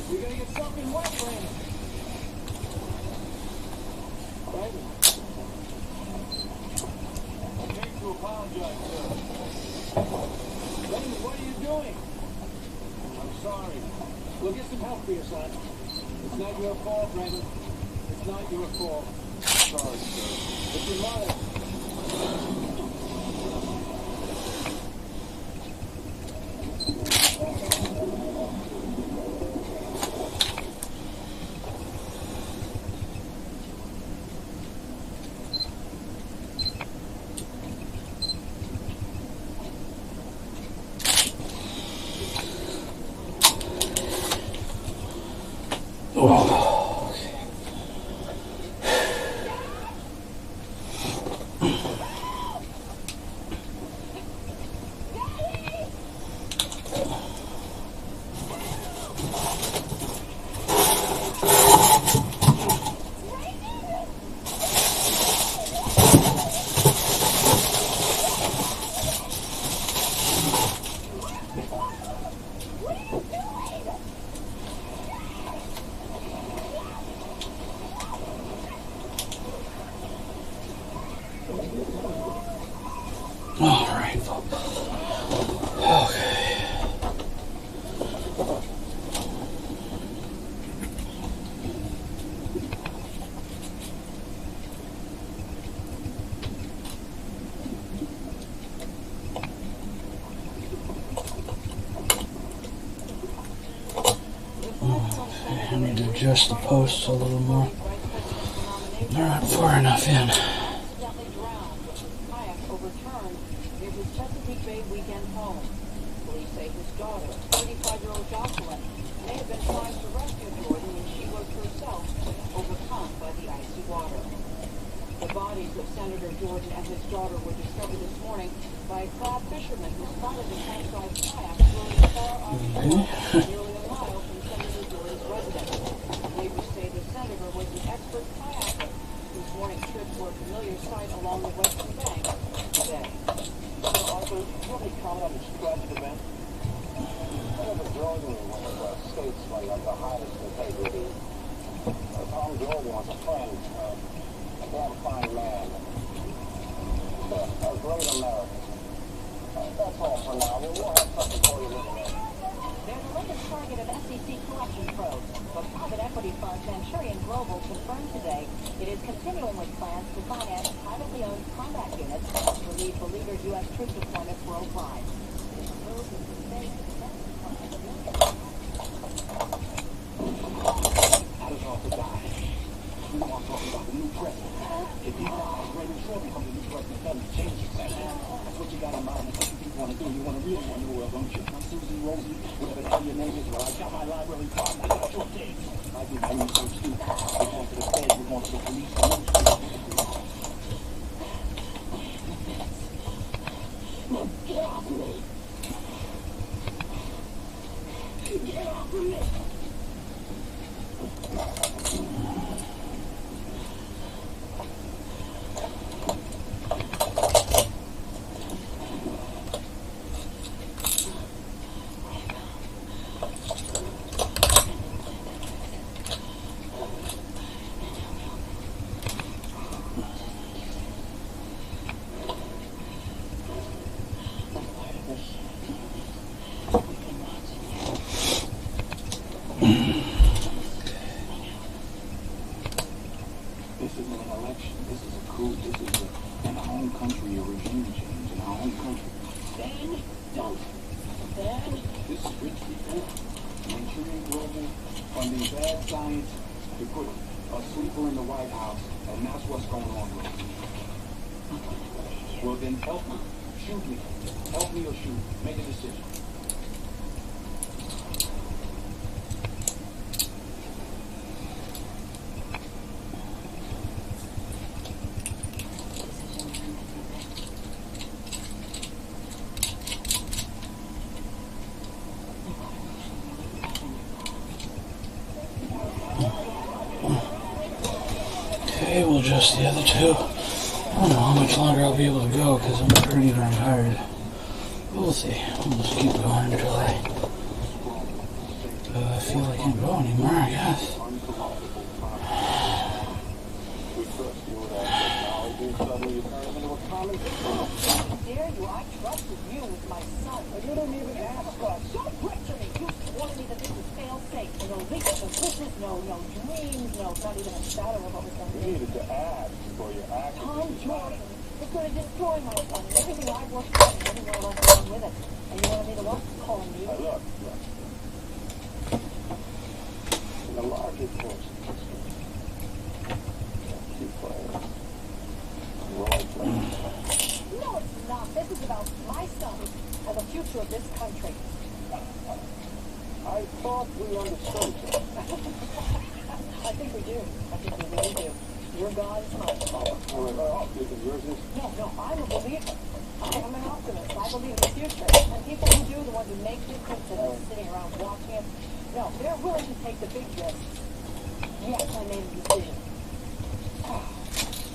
You're gonna get soaking wet, Raymond. Raymond. I hate to apologize, sir. Raymond, what are you doing? I'm sorry. We'll get some help for you, son. It's not your fault, Raymond. It's not your fault. Sorry, sir. It's your mother.
I need to adjust the posts a little more. They're not far enough in.
Accidentally drowned when his kayak overturned near his Chesapeake Bay weekend home. Police say his daughter, 35-year-old Jocelyn, may have been trying to rescue Jordan when she was herself overcome by the icy water. The bodies of Senator Jordan and his daughter were discovered this morning by a crab fisherman who spotted the capsized kayak floating far offshore, nearly a mile from Senator Jordan's residence. Neighbors say the senator was an expert kayaker whose morning trips were a familiar sight along the western bank today.
Arthur, do you have any comment on this tragic event? Senator Jordan was states like the highest integrity. Tom Jordan was a friend, a damn fine man, a great American. That's all for now. We'll have something for you later.
They're the latest target of SEC collection probes, but private equity firm Centurion Global confirmed today it is continuing with plans to finance privately owned combat units to relieve beleaguered U.S. troop deployments worldwide.
How does Arthur die? You know I'm talking about the new president. If he dies, Raymond Shaw becomes the new president. That changes that. That's what you got in mind. That's what you want to do. You want to really want to know, don't you? I'm Susie, Rosie, whatever the hell your name is. Well, I got my library card. I got your case. I did my research too. We're going to the feds. We're going to the police. Get off me. Get off me. This isn't an election. This is a coup. This is in our own country, a regime change in our own country. Then don't. Then this is rich people, Manchurian Global, funding bad science to put a sleeper in the White House, and that's what's going on with us. Well, then help me. Shoot me. Help me or shoot. Make a decision.
Okay, we'll adjust the other two. I don't know how much longer I'll be able to go because I'm pretty darn tired. We'll see. We'll just keep going until I feel I can't go anymore, I guess.
Dare you? I trusted you with my son.
You don't even ask us.
Don't lecture me. You warned me that this was fail-safe. No leaks, no business, no dreams, not even a shadow of what was going to
You
be.
needed to ask before you acted.
Tom Jordan is going to destroy my son and everything I've worked for and everyone else along with it. And you wanted me to what? Call him you?
Look. In the larger course of history, keep quiet. Role playing.
No, it's not. This is about my son and the future of this country.
I thought we understood each other.
I think we do. I think we really do. Your God is mine.
You think yours is?
No, I'm a believer. I'm an optimist. I believe in the future. And people who do, the ones who make difference and are sitting around watching it, no, they're willing to take the big risks. Yes, I made a decision.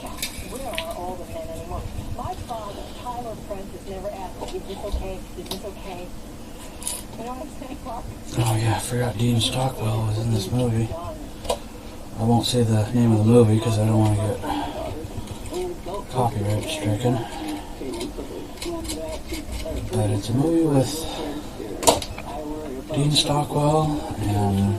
God, where are all the men anymore? My father, Tyler Prentice, never asked, is this okay? Is this okay? You know what I'm saying, Mark?
Oh yeah, I forgot Dean Stockwell was in this movie. I won't say the name of the movie because I don't want to get copyright stricken. But it's a movie with Dean Stockwell and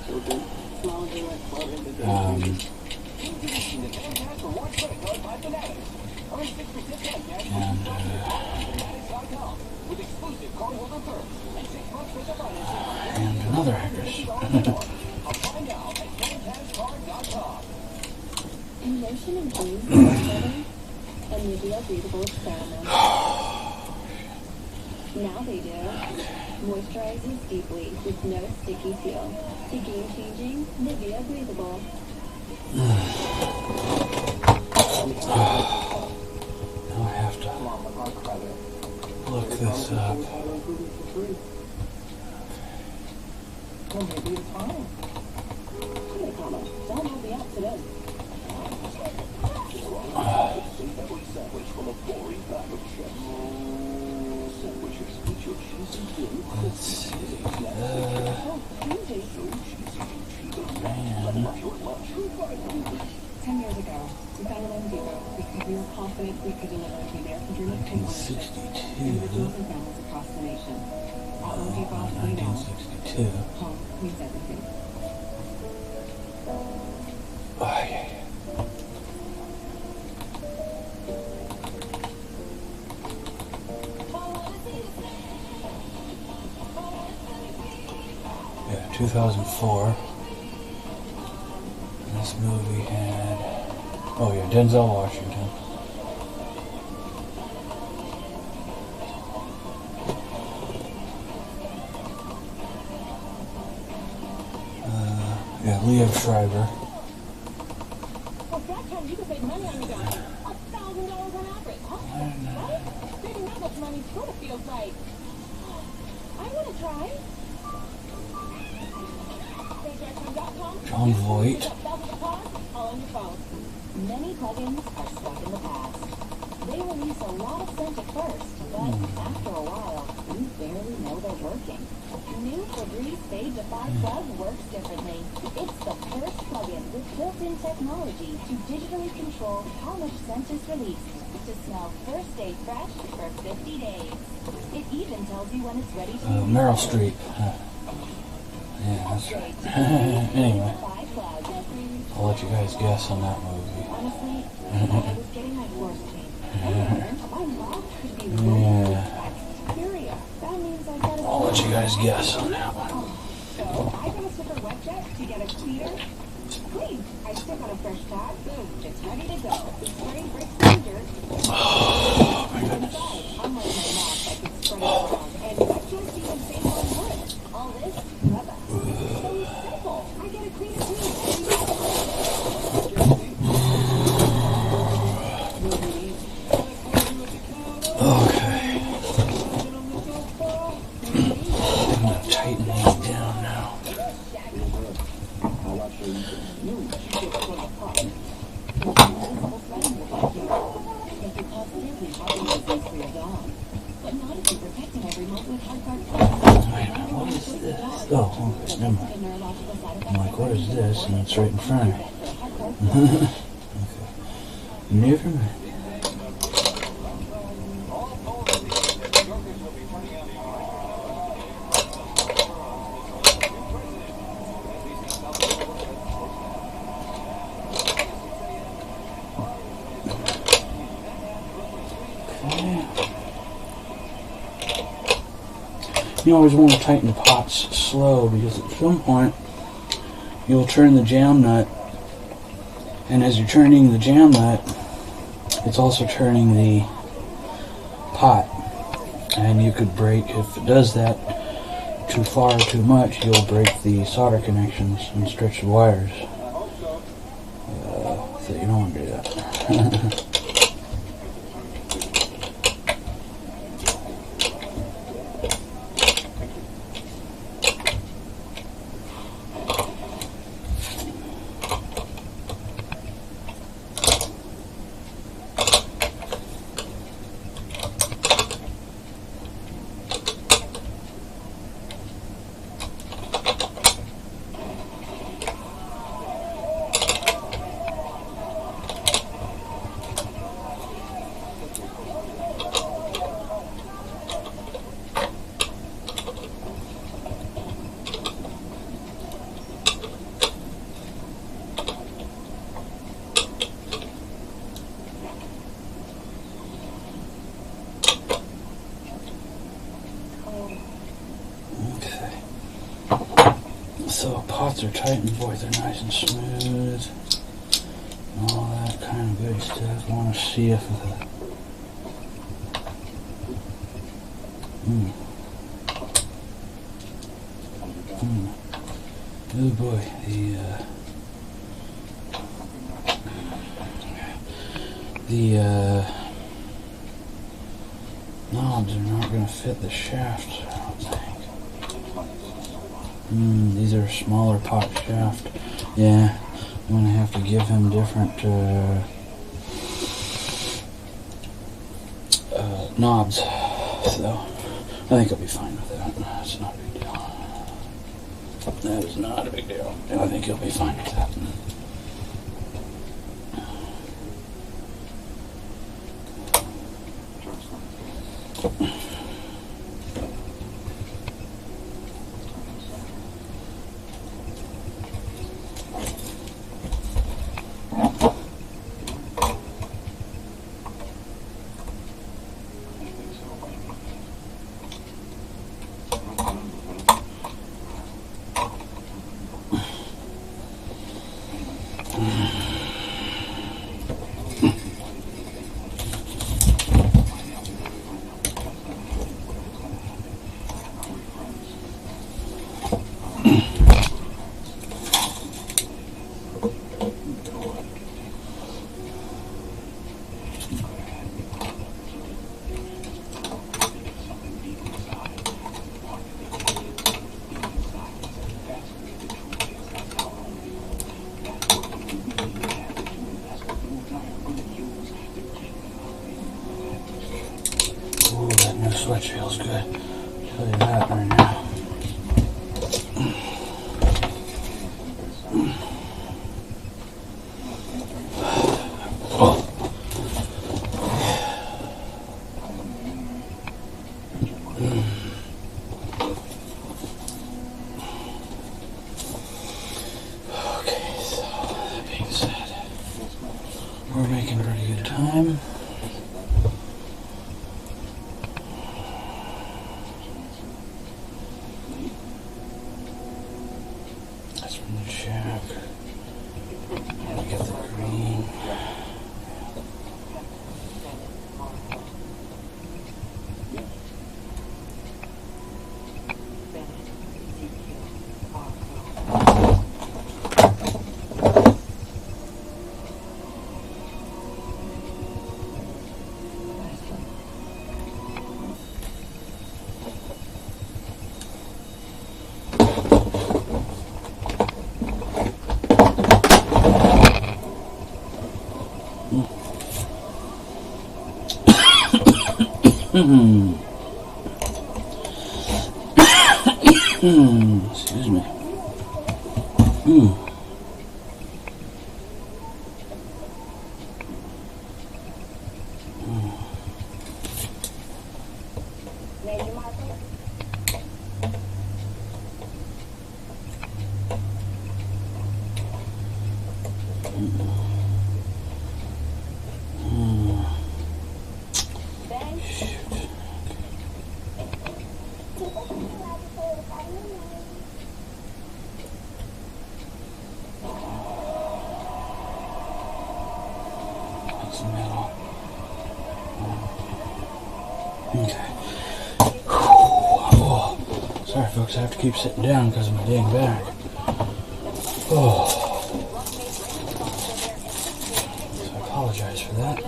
and another actress.
mission includes a breathable experiment. Now they do. Moisturizes deeply with no sticky feel. The game-changing Nivea Breathable.
Now I have to look this up.
Well, maybe it's fine.
Download the app today.
Let's see. Man.
10 years ago, we found an Depot because we were confident we could deliver the American dream of paint to individuals and families across the nation. At Home Depot, we know
1962.
home means everything.
Oh, yeah. Yeah, 2004. And this movie had, oh yeah, Denzel Washington. Yeah, Leo Schreiber.
Well, that time you could save money on your gas. $1,000 on average, huh? Right? Saving that much money sort of feels like... I want to try.
John Voight.
All on your phone. Many plugins are stuck in the past. They release a lot of scent at first, but after a while, you barely know they're working. New Febreze Fade Defy Plug works differently. It's the first plugin with built-in technology to digitally control how much scent is released to smell first stay fresh for 50 days. It even tells you when it's ready to
Meryl Streep. Yeah, that's right. Anyway, I'll let you guys guess on that movie.
Honestly, I was getting my worst pain. My mouth could be
Yeah,
bacteria. That means I gotta...
I'll let you guys guess on that one.
So I got a super wet jet to get a cleaner. Clean. I stick on a fresh pad. Boom. It's ready to go. The spray breaks the dirt.
Oh my goodness.
Unlike my mouth, I can spread it around. And wet jets even save on wood. All this, rubber. So simple. I get a cleaner too.
Okay. I'm gonna tighten these down now.
But not if you're protecting every month with hard
Wait a minute, what is this? Oh, okay, never mind. I'm like, what is this? And it's right in front of me. Okay. Never mind. You always want to tighten the pots slow because at some point you'll turn the jam nut, and as you're turning the jam nut, it's also turning the pot, and you could break, if it does that too far or too much, you'll break the solder connections and stretch the wires. So you don't want to do that. So pots are tight and boys are nice and smooth. all that kind of good stuff. I want to see if the oh boy, the knobs are not going to fit the shaft, I don't think. These are smaller pot shaft. Yeah, I'm going to have to give him different knobs, so I think I'll be fine with that. That's not a big deal. That is not a big deal. I think he'll be fine with that. Switch feels good. I'll tell you that right now. Okay, so that being said, we're making pretty good time. Excuse me.
Major Marco?
That's the middle. Okay. Oh. Sorry folks, I have to keep sitting down because of my dang back. Oh. So I apologize for that.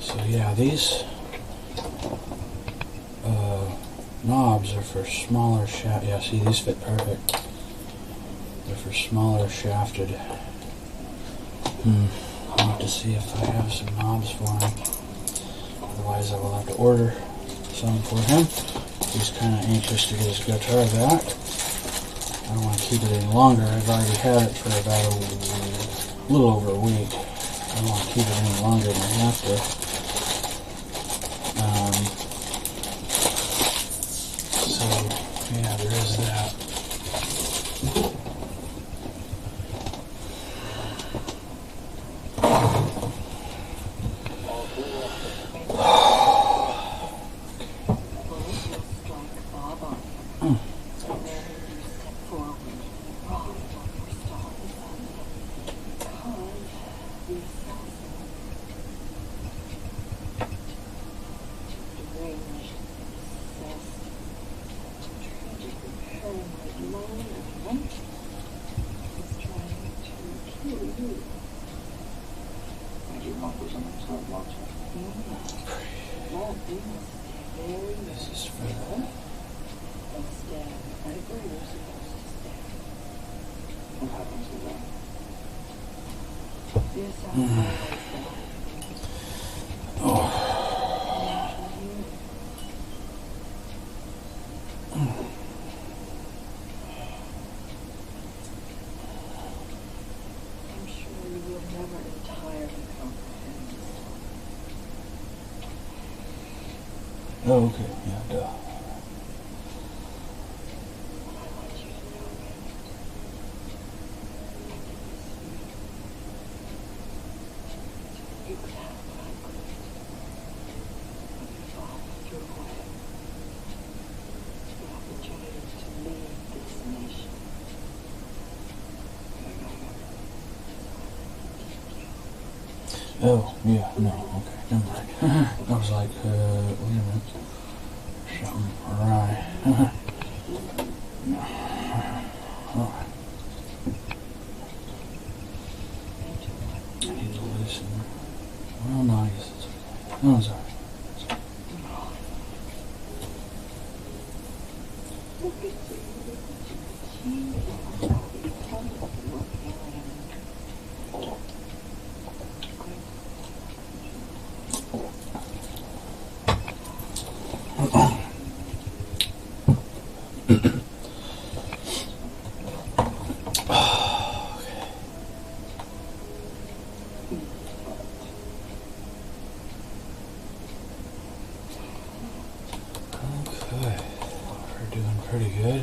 So yeah, these knobs are for smaller shaft. Yeah, see, these fit perfect. They're for smaller shafted. I'll have to see if I have some knobs for him. Otherwise, I will have to order some for him. He's kind of anxious to get his guitar back. I don't want to keep it any longer. I've already had it for about a little over a week. I don't want to keep it any longer than I have to. So, yeah, there is that. just for the...
Instead, right where you're supposed to stay.
What happens to that?
Yes, I've always done. I'm sure you will never entirely comprehend this.
Oh, okay, yeah, duh.
I want you to know that you could have what I couldn't. When your father threw away the opportunity to lead this nation.
I know that.
Oh, yeah, no, okay, never mind. I was like, wait a minute. Something awry. Alright. I need to loosen. Well, no, I guess it's okay. No, it's alright.
Look at you.
Okay, we're doing pretty good.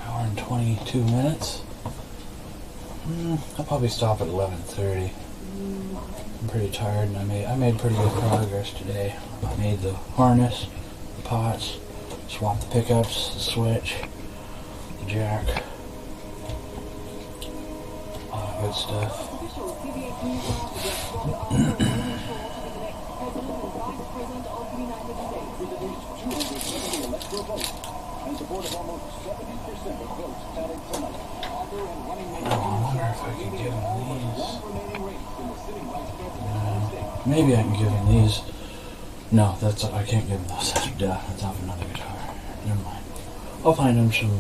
Hour and 22 minutes. I'll probably stop at 11:30. I'm pretty tired, and I made pretty good progress today. I made the harness, the pots, swapped the pickups, the switch, the jack, all that good stuff.
In support of almost 70% of votes tallied tonight, author and running mate
I wonder if I can give him these.
one remaining race in the sitting vice president of the United States.
Maybe I can give him these. No, that's I can't give him those. That's off another guitar. Never mind. I'll find him some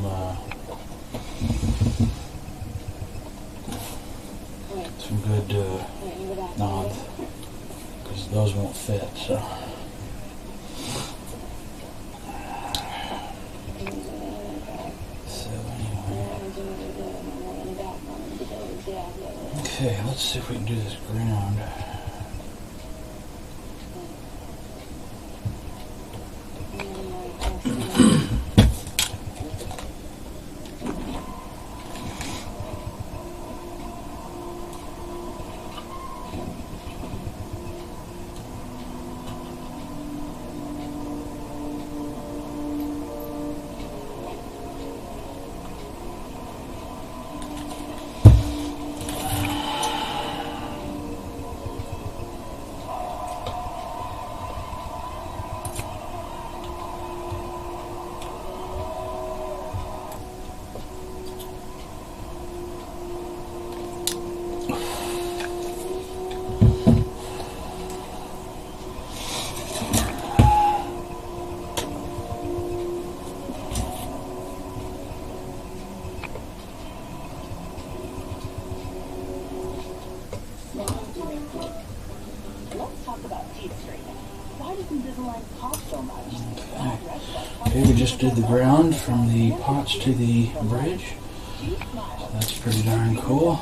good knobs, because those won't fit. So. Okay, let's see if we can do this ground. Okay, we just did the ground from the pots to the bridge. That's pretty darn cool.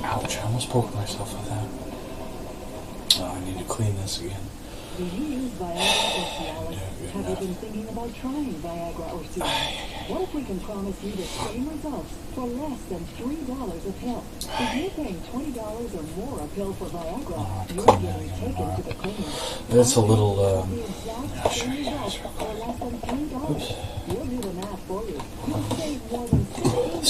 Ouch, I almost poked myself with that. Oh, I need to clean this again.
Do you use Viagra or Cialis? Have you been thinking about trying Viagra or Cialis? What if we can promise you the same results for less than $3 a pill? If you're paying $20 or more a pill for Viagra, you're getting taken to the clinic.
It's a little,
The exact same results for less than $3.
Oops.
We'll do the math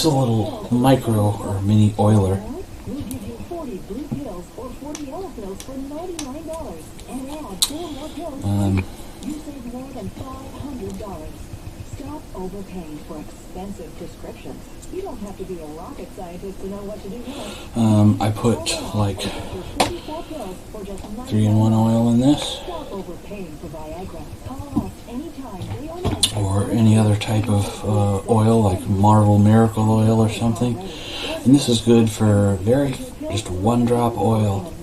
It's a little micro or mini oiler.
We'll give you 40 blue pills or 40 yellow pills for $99. And add 4 more pills. You save more than $500. Stop overpaying for expensive prescriptions. You don't have to be a rocket scientist to know what to do next.
I put like
44 pills for just
3-in-1 oil in this,
Stop overpaying for Viagra. Call us anytime, day or night.
or any other type of oil like Marvel Miracle Oil or something. And this is good for just 1-drop oil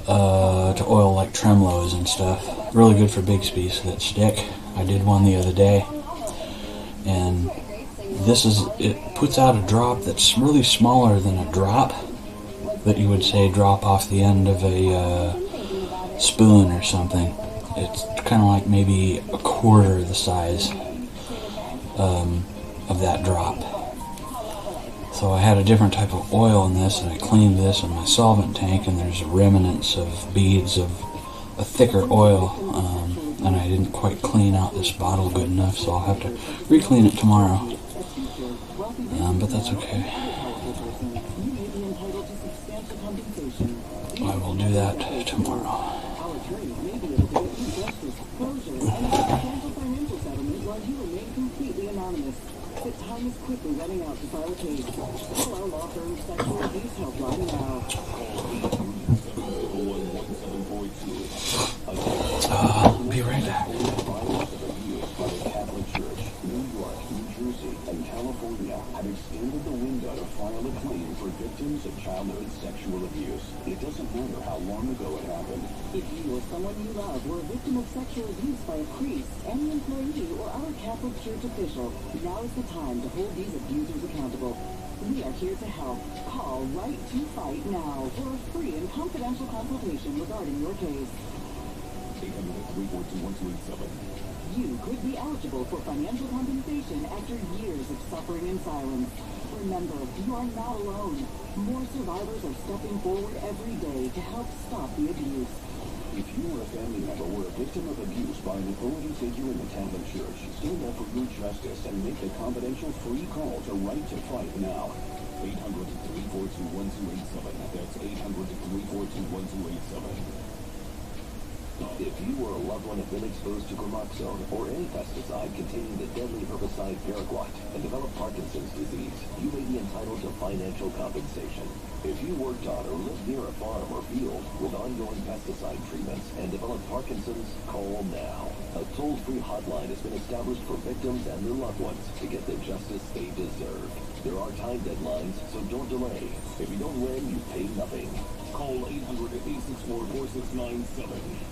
to oil like tremolos and stuff. Really good for Bixby's that stick. I did one the other day, and it puts out a drop that's really smaller than a drop that you would say drop off the end of a spoon or something. It's kind of like maybe a quarter the size of that drop. So I had a different type of oil in this, and I cleaned this in my solvent tank, and there's remnants of beads of a thicker oil, and I didn't quite clean out this bottle good enough, so I'll have to re-clean it tomorrow. But that's okay. I will do that tomorrow.
The time is quickly running out to file a case. Call our law firm Sexual Abuse Helpline now.
Be right back.
And California have extended the window to file a claim for victims of childhood sexual abuse. It doesn't matter how long ago it happened.
If you or someone you love were a victim of sexual abuse by a priest, any employee, or other Catholic Church official, now is the time to hold these abusers accountable. We are here to help. Call Right to Fight now for a free and confidential consultation regarding your case.
800-342-1287.
You could be eligible for financial compensation after years of suffering in silence. Remember, you are not alone. More survivors are stepping forward every day to help stop the abuse.
If you or a family member were a victim of abuse by an authority figure in the Catholic Church, stand up for your justice and make a confidential free call to Right to Fight now. 800-342-1287. That's 800-342-1287. If you or a loved one have been exposed to Gramoxone or any pesticide containing the deadly herbicide Paraquat and developed Parkinson's disease, you may be entitled to financial compensation. If you worked on or lived near a farm or field with ongoing pesticide treatments and developed Parkinson's, call now. A toll-free hotline has been established for victims and their loved ones to get the justice they deserve. There are time deadlines, so don't delay. If you don't win, you pay nothing. Call 800-864-4697.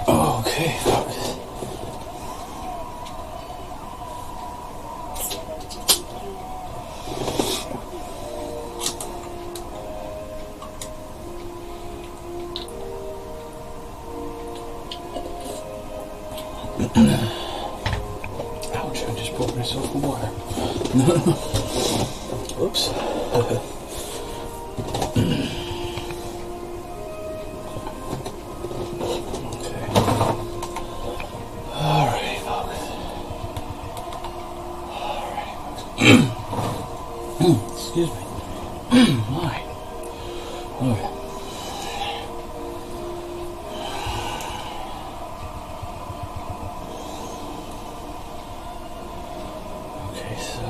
Okay, folks. Ouch, I just poured myself some water. Oops. Excuse me. My. Okay. Okay, so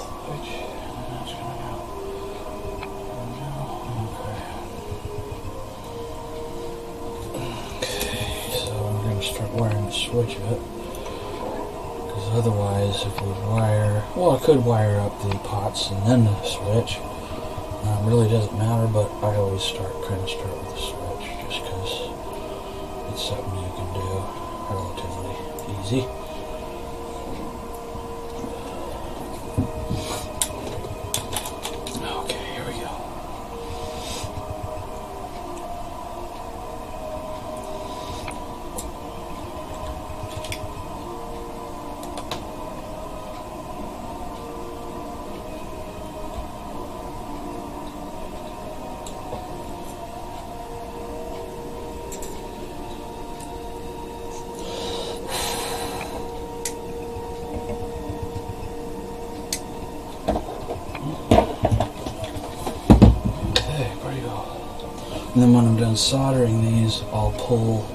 switch, and that's gonna go. Okay, so we're gonna start wiring the switch up. otherwise, if we wire, well, I could wire up the pots and then the switch. Really doesn't matter, but I always start with the switch just because it's something you can do relatively easy. Okay, here we go. And then when I'm done soldering these, I'll pull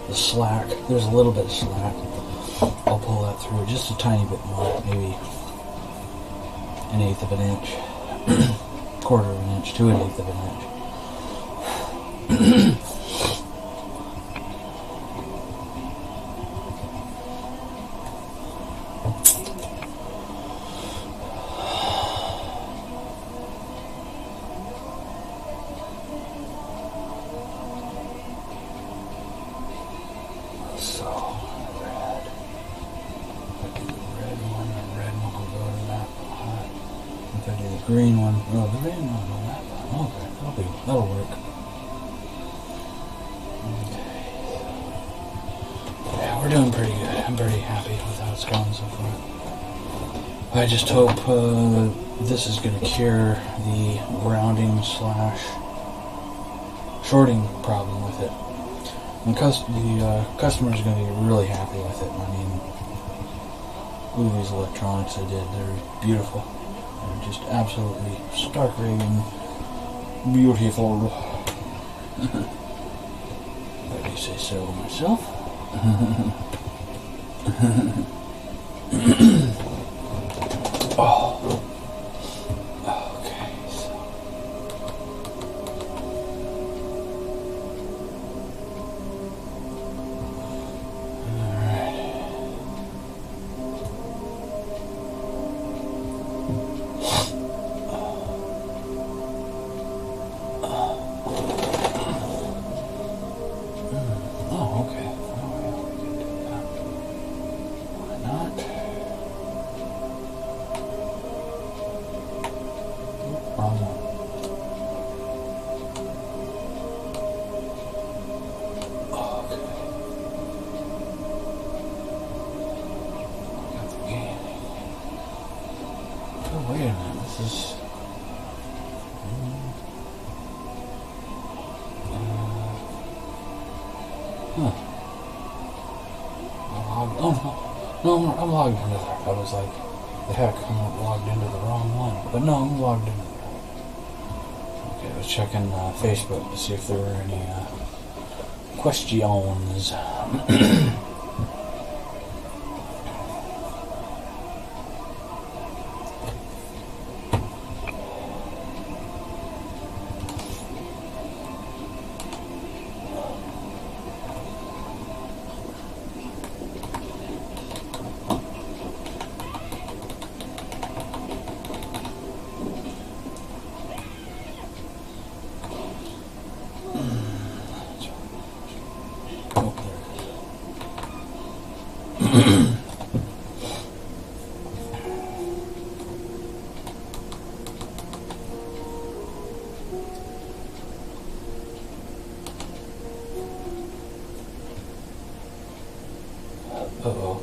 the slack. There's a little bit of slack. I'll pull that through just a tiny bit more, maybe 1/8 of an inch, 1/4 of an inch to 1/8 of an inch. Green one. Oh, the green one on that one. Okay, that'll work. Okay. Yeah, we're doing pretty good. I'm pretty happy with how it's going so far. I just hope this is going to cure the grounding / shorting problem with it. And the customers are going to be really happy with it. I mean, look at these electronics I did. They're beautiful. They're just absolutely stark raving beautiful. If I do say so myself. Oh. Okay, so. Alright. Oh, okay. Why not? Wrong one. Okay. Got the game. Oh, wait a minute. This is. Huh. I'm logged into there. I was like, the heck, I'm not logged into the wrong one. But no, I'm logged into there. Okay, I was checking Facebook to see if there were any questions. Uh-oh.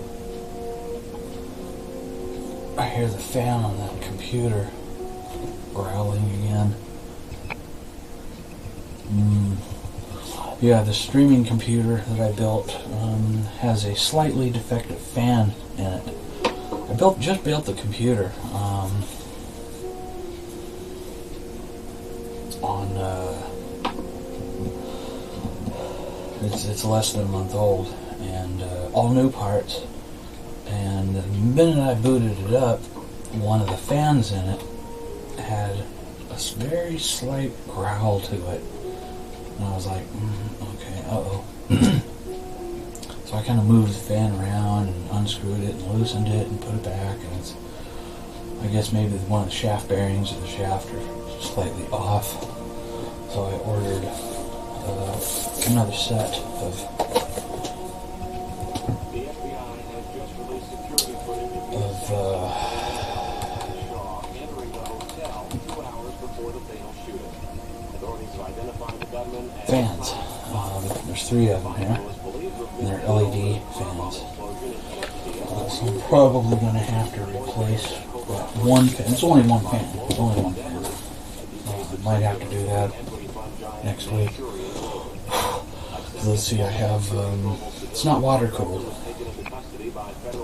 I hear the fan on that computer growling again. Yeah, the streaming computer that I built has a slightly defective fan in it. I just built the computer it's less than a month old, and all new parts. And the minute I booted it up, one of the fans in it had a very slight growl to it. And I was like, okay, uh-oh. So I kind of moved the fan around and unscrewed it and loosened it and put it back, and it's, I guess maybe one of the shaft bearings of the shaft are slightly off. So I ordered another set of fans. There's 3 of them here, and they're LED fans. So I'm probably going to have to replace that one fan. It's only one fan. It's only one fan. I might have to do that next week. Let's see, I have, it's not water cooled.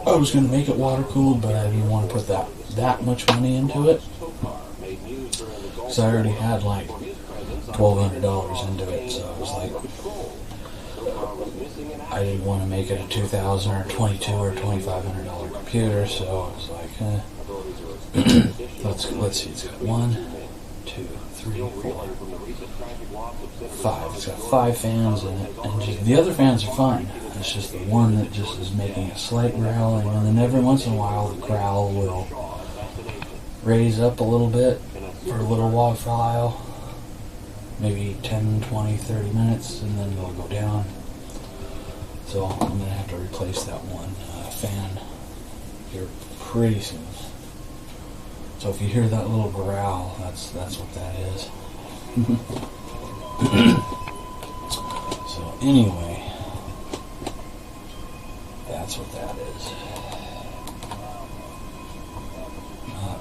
I was going to make it water cooled, but I didn't want to put that much money into it. So I already had like $1,200 into it, so I was like, I didn't want to make it a $2,000 or $2,200 or $2,500 computer, so I was like, let's see, it's got 1, 2, 3, 4, 5. It's got 5 fans in it, and just, the other fans are fine. It's just the one that just is making a slight growling, and then every once in a while the growl will raise up a little bit for a little while, maybe 10, 20, 30 minutes, and then it'll go down. So I'm going to have to replace that one fan here pretty soon. So if you hear that little growl, that's what that is. So anyway, that's what that is. Not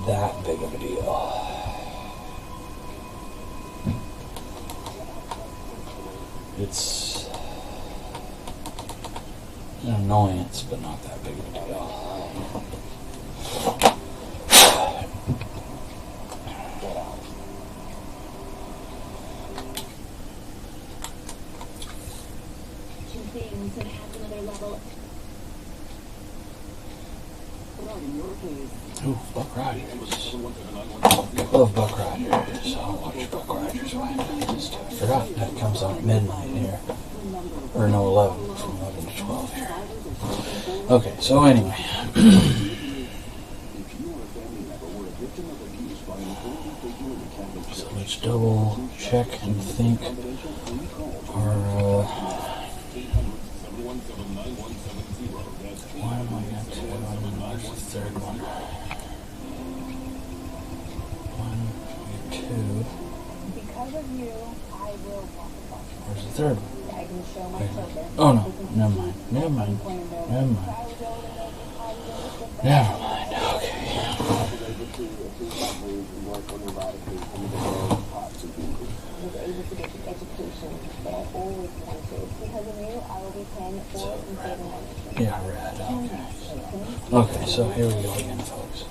that big of a deal. It's an annoyance, but not that big of a deal.
Two things that have another level.
Ooh, Buck Rogers. I love Buck Rogers. I'll watch Buck Rogers when I forgot that comes on at midnight here. Or no, 11. From 11 to 12 here. Okay, so anyway. So let's double check and think our, why am I going to, where's the third one? 1, 2.
Because of you, I will walk the talk.
Where's the third one?
I can show my
Wait.
children.
Oh no, never mind. Okay.
Was able to get the education that I always wanted. Because of you, I will be paying it forward and saving my children.
Yeah, rad. Okay, so here we go again, folks.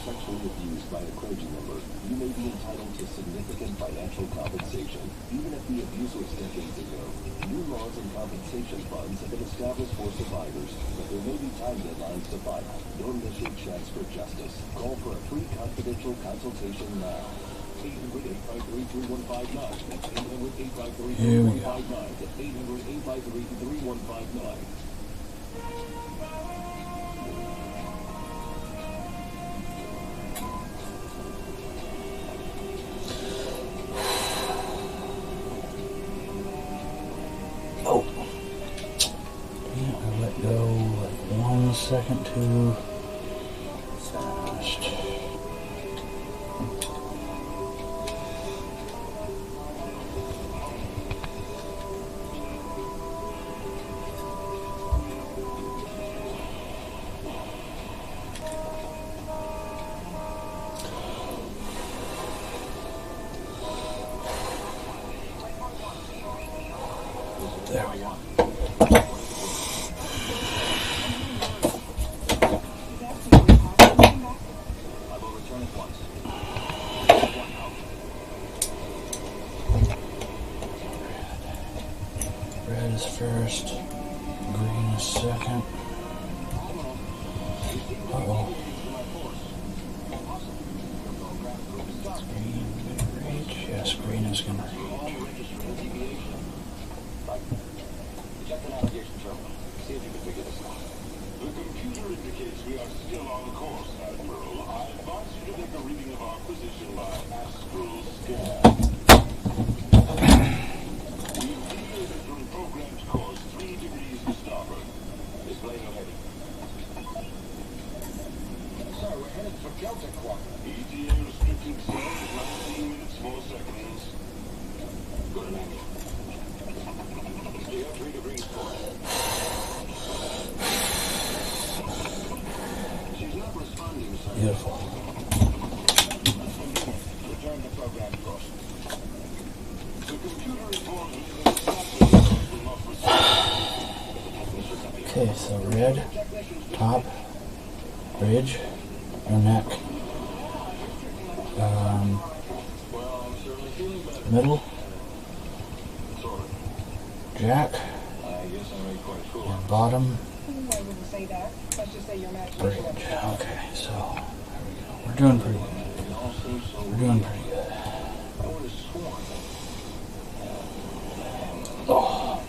Sexually abused by a clergy member, you may be entitled to significant financial compensation, even if the abuse was decades ago. New laws and compensation funds have been established for survivors, but there may be time deadlines to file. Don't miss your chance for justice. Call for a free confidential consultation now. 800-853-3159. That's 800-853-3159. That's 800-853-3159.
Oh. Yeah, I let go like 1 second too fast. There we go. Red is first, green is second. Uh-oh. Green, great shape. just gonna.
Check the navigation terminal. See if you can figure this out.
The computer indicates we are still on course, Admiral. I advise you to take a reading of our position by astral scan. We've deviated from programmed course 3 degrees to starboard. Display no heading.
Sir, we're headed for Delta Quadrant.
ETA restricting cells at 19 minutes 4 seconds.
Good manual. Clear 3 degrees port. She's not responding, sir.
Beautiful.
Return to program course.
The computer informs me that the satellite will not respond.
Okay, so red, top, bridge, or neck, middle, jack, and bottom,
I wouldn't say that. Let's just say your imagination.
bridge. Okay, so there we go. We're doing pretty good. We're doing pretty good. Oh,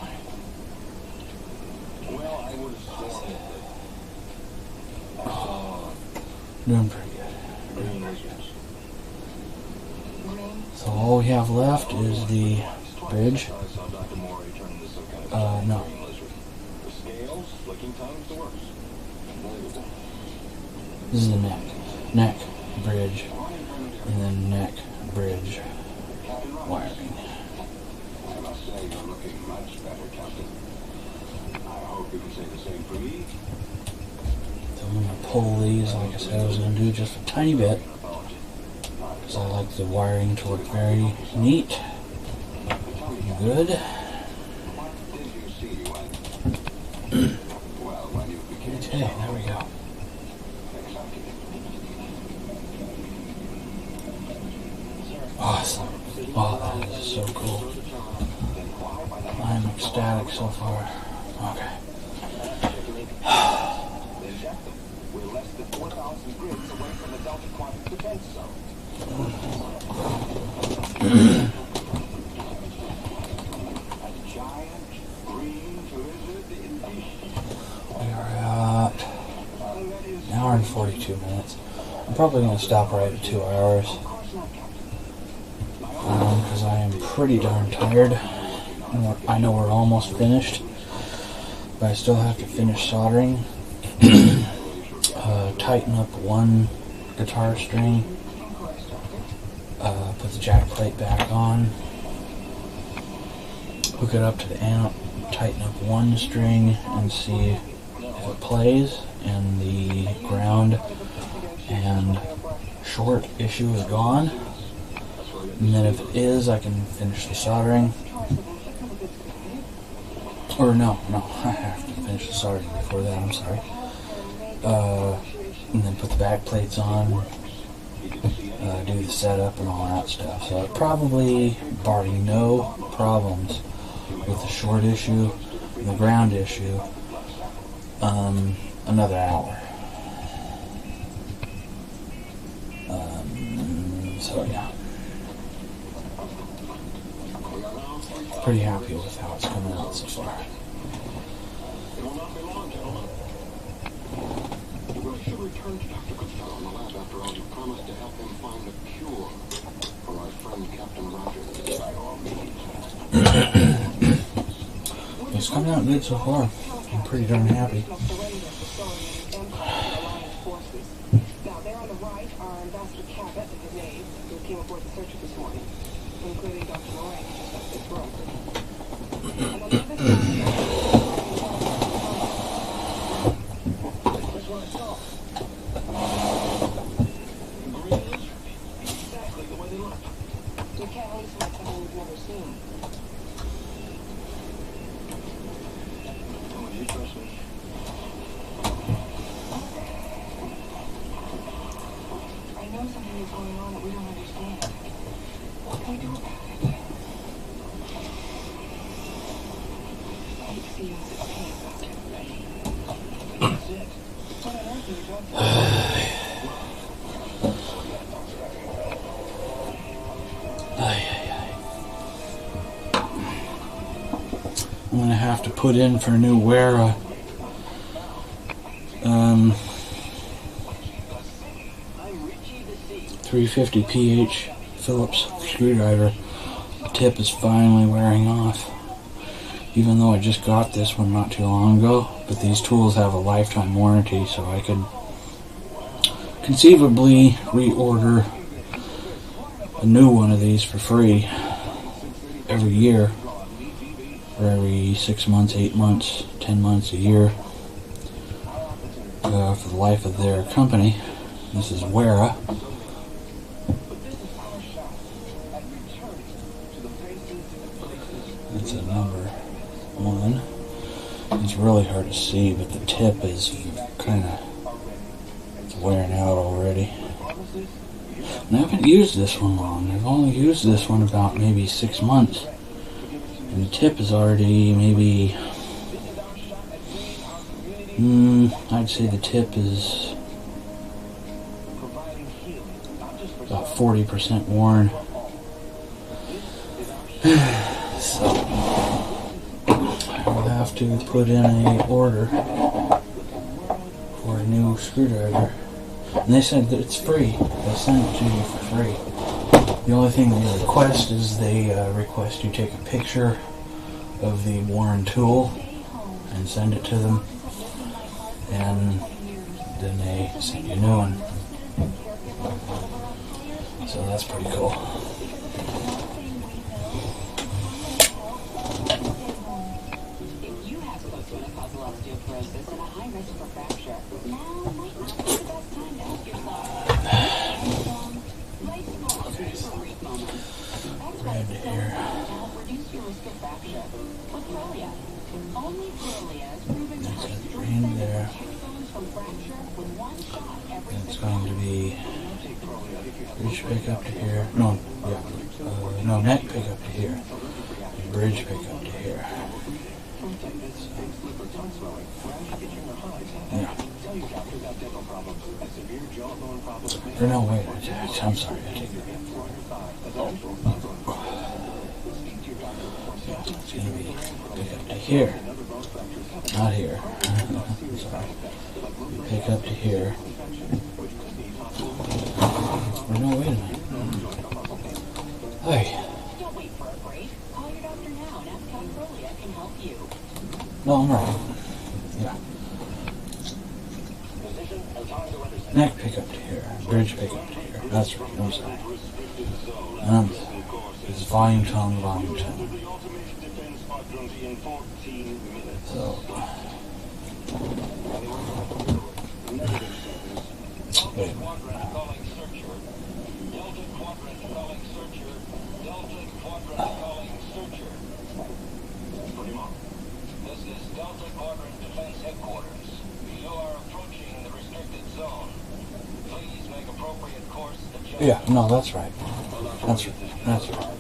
Well, I would have sworn that I saw
doing pretty good.
green lizards.
So all we have left is the bridge.
I saw Dr. Maury turn into some kind of
No.
green lizard. The scales, flicking tongues, the works. Unbelievable.
This is the neck. Neck, bridge, and then neck, bridge, wiring.
I must say, you're looking much better, Captain. I hope you can say the same for me.
So I'm going to pull these, like I said I was going to do just a tiny bit, because I like the wiring to look very neat, good.
What did you see when... well, when you became...
Okay, there we go. Awesome. Oh, that is so cool. I'm ecstatic so far. Okay.
We're less than 4,000 grids away from the Delta Quadrant defense zone. A giant green lizard indeed.
We are at an hour and 42 minutes. I'm probably going to stop right at 2 hours. Because I am pretty darn tired. I know we're almost finished, but I still have to finish soldering. Tighten up one guitar string, put the jack plate back on, hook it up to the amp, tighten up one string and see if it plays, and the ground and short issue is gone. And then if it is, I can finish the soldering. Or no, I have to finish the soldering before that, I'm sorry. And then put the back plates on, do the setup and all that stuff. So probably, barring no problems with the short issue and the ground issue, another hour. So yeah. Pretty happy with how it's coming out so far.
It will not be long, gentlemen. We should return to Dr. Costello in the lab after all. You promised to help him find a cure for our friend Captain Rogers. By all means.
It's coming out good so far. I'm pretty darn happy.
Now, there on the right are Ambassador Cabot and his aides, who came aboard the searcher this morning, including Dr. Moran, just up this room. And on the other side,
That's what I saw. Green, exactly the way they look.
we can't hallucinate something we've never seen.
Would you trust me?
I know something is going on that we don't understand. What can we do about it? It feels its pain about it.
That's it.
What on earth are you doing?
Ay, ay, ay. I'm going to have to put in for a new Wera 350 pH Phillips screwdriver. The tip is finally wearing off. Even though I just got this one not too long ago, but these tools have a lifetime warranty, so I could conceivably reorder a new one of these for free every year, or every 6 months, 8 months, 10 months, a year, for the life of their company. This is Wera. That's a number 1. It's really hard to see, but the tip is kind of wearing out already. And I haven't used this one long. I've only used this one about maybe 6 months. And the tip is already maybe... I'd say the tip is about 40% worn. So I'll have to put in an order for a new screwdriver. And they said that it's free. They'll send it to you for free. The only thing they request is they request you take a picture of the worn tool and send it to them. And then they send you a new one. So that's pretty cool.
If you have postmenopausal osteoporosis and a high risk for fracture, now might not be the best time to help yourself. Nice pause for brief moments. That's why it's so important to help reduce your risk of fracture with Prolia. Only Prolia is proven to help strengthen and protect bones from fracture with one shot every 6 months.
It's going to be bridge pick up to here. No, yeah. No, neck pick up to here. And bridge pick up to here. Yeah. Or no, wait. I'm sorry. I take it back. It's going to be pick up to here. Not here. Sorry. Pick up to here. Or no, wait a minute. Hey.
Don't wait for a break. Call your doctor now and ask how Prolia can help you.
No, I'm right. Yeah. Neck pick up to here. Bridge pick up to here. That's right. I'm sorry. It's volume tone, volume tone. So. Wait a minute.
This is Delta Quadrant Defense Headquarters. You are approaching the restricted zone. Please make appropriate course adjustments.
Yeah, no, that's right. That's right. That's right.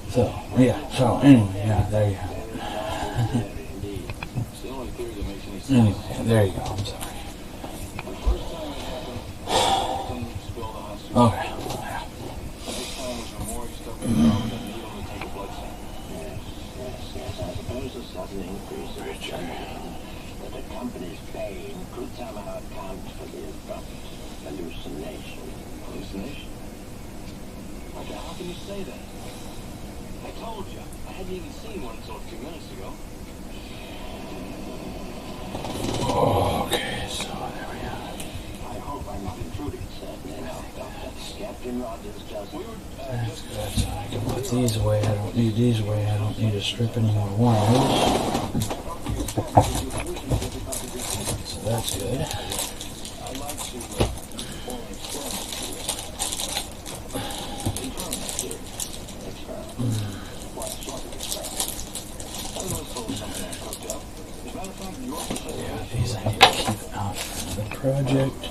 So, yeah, so anyway, yeah, there you have it. Anyway, there you go, I'm sorry. Okay.
But the company's paying could somehow account for the abrupt hallucination.
Hallucination? Okay, how can you say that? I told you. I hadn't even seen one until a few minutes ago.
Okay, so there we go.
I hope I'm not intruding, sir. Captain Rogers just...
That's good, so I can put these away. I don't need these away. I don't need to strip any more wires. So that's good. Yeah, these I need to keep out of the project.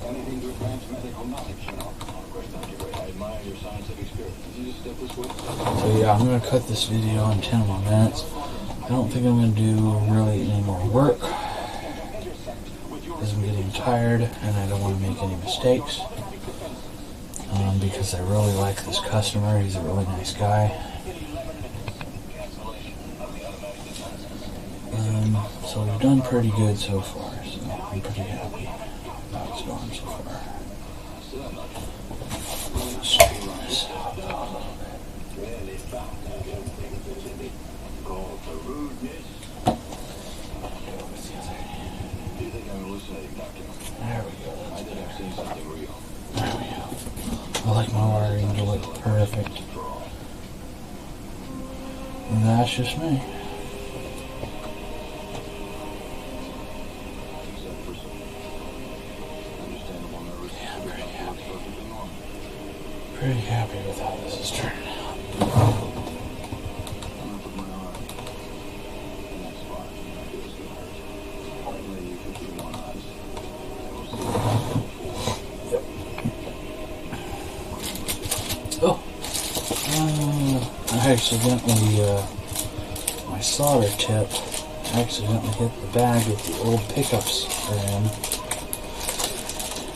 Anything to advance medical knowledge, you know? Great, thank you, great. I admire your scientific spirit. Did you just step this way?
So yeah, I'm going to cut this video in 10 more minutes. I don't think I'm going to do really any more work because I'm getting tired and I don't want to make any mistakes. because I really like this customer. He's a really nice guy. So we've done pretty good so far, so I'm pretty happy how it's going so far. Straighten this out a little bit. There we go. There we go. I like my wiring to look perfect. And that's just me. Pretty happy with how this is turning out. Oh, I accidentally, my solder tip accidentally hit the bag that the old pickups are in.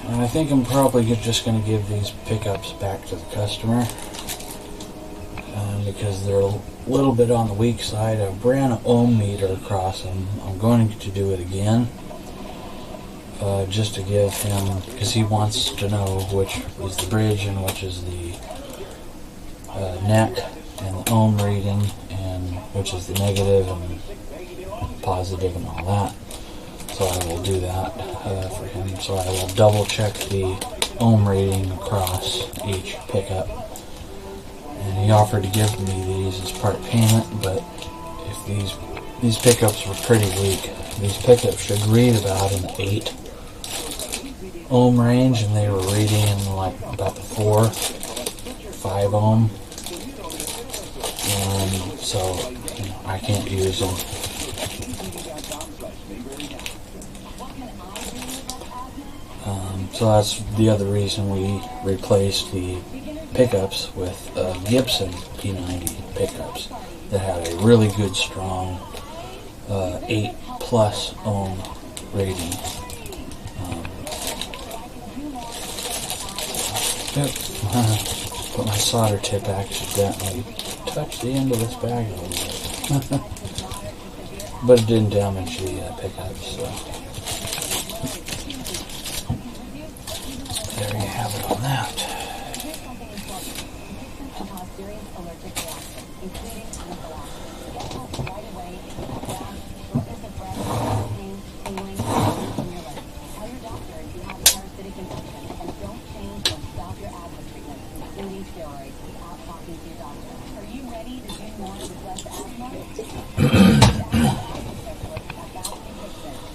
And I think I'm probably just going to give these pickups back to the customer because they're a little bit on the weak side. I ran an ohm meter across them. I'm going to do it again just to give him, because he wants to know which is the bridge and which is the neck and the ohm reading and which is the negative and positive and all that. So I will do that for him. So I will double check the ohm rating across each pickup. And he offered to give me these as part payment, but if these pickups were pretty weak. These pickups should read about an 8 ohm range, and they were reading in like about the 4, 5 ohm. So I can't use them. So that's the other reason we replaced the pickups with Gibson P90 pickups that had a really good strong 8+ ohm rating. But my solder tip accidentally touched the end of this bag a little bit. But it didn't damage the pickups, so. There you have it on that.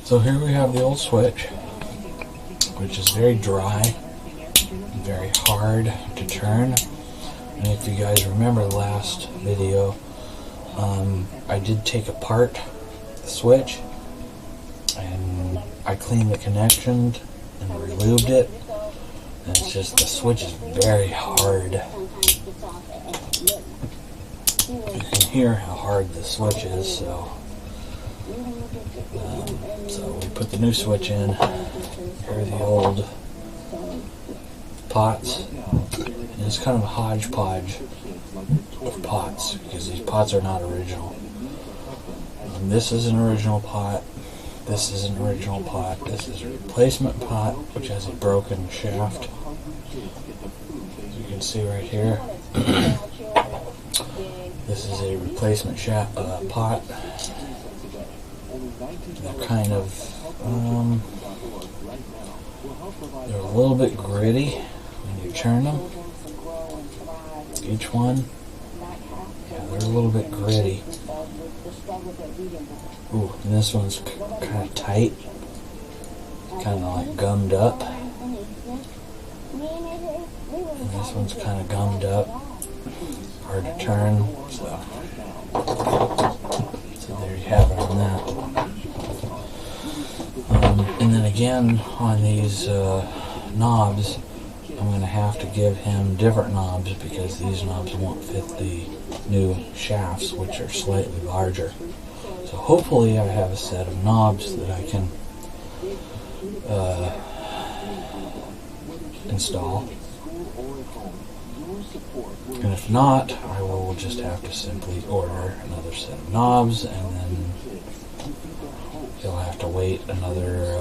So here we have the old switch, which is very dry, very hard to turn. And if you guys remember the last video, I did take apart the switch and I cleaned the connection and relubed it. And it's just, the switch is very hard. You can hear how hard the switch is, so we put the new switch in. Here are the old pots. And it's kind of a hodgepodge of pots because these pots are not original. This is an original pot. This is an original pot. This is a replacement pot which has a broken shaft. As you can see right here. This is a replacement pot. They're kind of, they're a little bit gritty when you turn them. Each one, yeah, they're a little bit gritty. Ooh, and this one's kind of tight, kind of like gummed up. And this one's kind of gummed up, hard to turn, so there you have it on that. And then again, on these knobs, I'm going to have to give him different knobs because these knobs won't fit the new shafts, which are slightly larger. So hopefully I have a set of knobs that I can install
school or at home, your support will
And if not, I will just have to simply order another set of knobs, and then you'll have to wait another,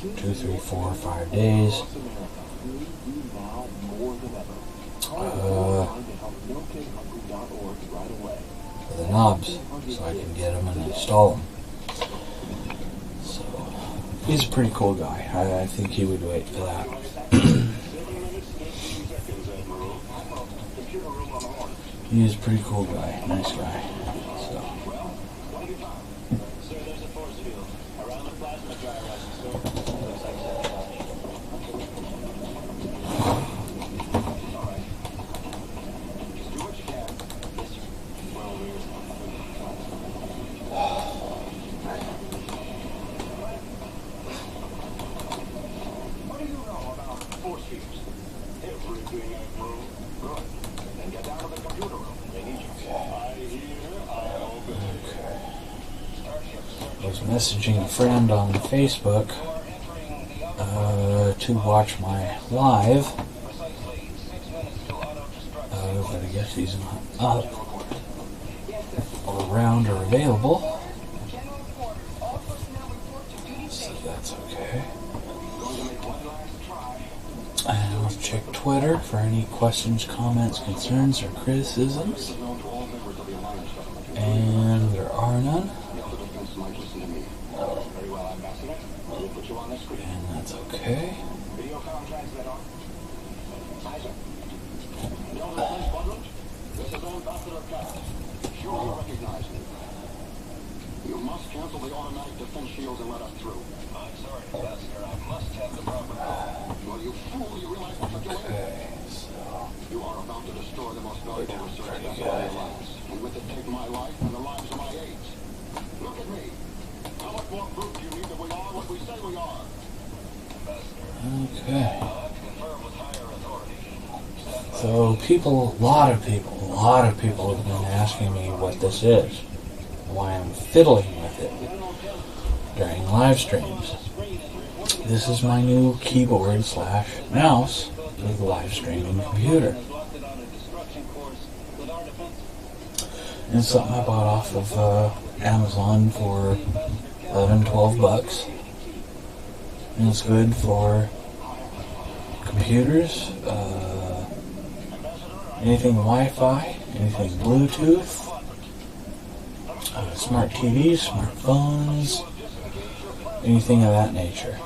2, 3, 4, 5 days. For the knobs, so I can get them and install them. So, he's a pretty cool guy. I think he would wait for that. He's a pretty cool guy, nice guy. So.
Sir, there's a force field around the plasma dry ration store. Looks like sabotage. All right. Just do what you can. Yes, sir. Well, what do you know about force fields? Everything I know. Good. Then get down to the computer room. They need you. I hear, I obey.
I was messaging a friend on Facebook to watch my live, but I guess he's not up or around or available, so that's okay. And I'll check Twitter for any questions, comments, concerns, or criticisms, and there are none. And that's okay.
Videocom transmitter. Hi, sir. Delta 10 Squadron. This is Ambassador Cat. Sure you recognize me. You must cancel the automatic defense shields and let us through. I'm sorry, Ambassador. I must have the proper code. Well, you fool, you realize what you're doing?
Okay, so
You are about to destroy the most valuable research vessel in the Alliance. And with it, take my life and the lives of my aides. Look at me. How much more proof do you need that we are what we say we are?
okay. So people, a lot of people have been asking me what this is, why I'm fiddling with it during live streams. This is my new keyboard / mouse for the live streaming computer. And it's something I bought off of Amazon for $11-12. And it's good for computers, anything Wi-Fi, anything Bluetooth, smart TVs, smartphones, anything of that nature.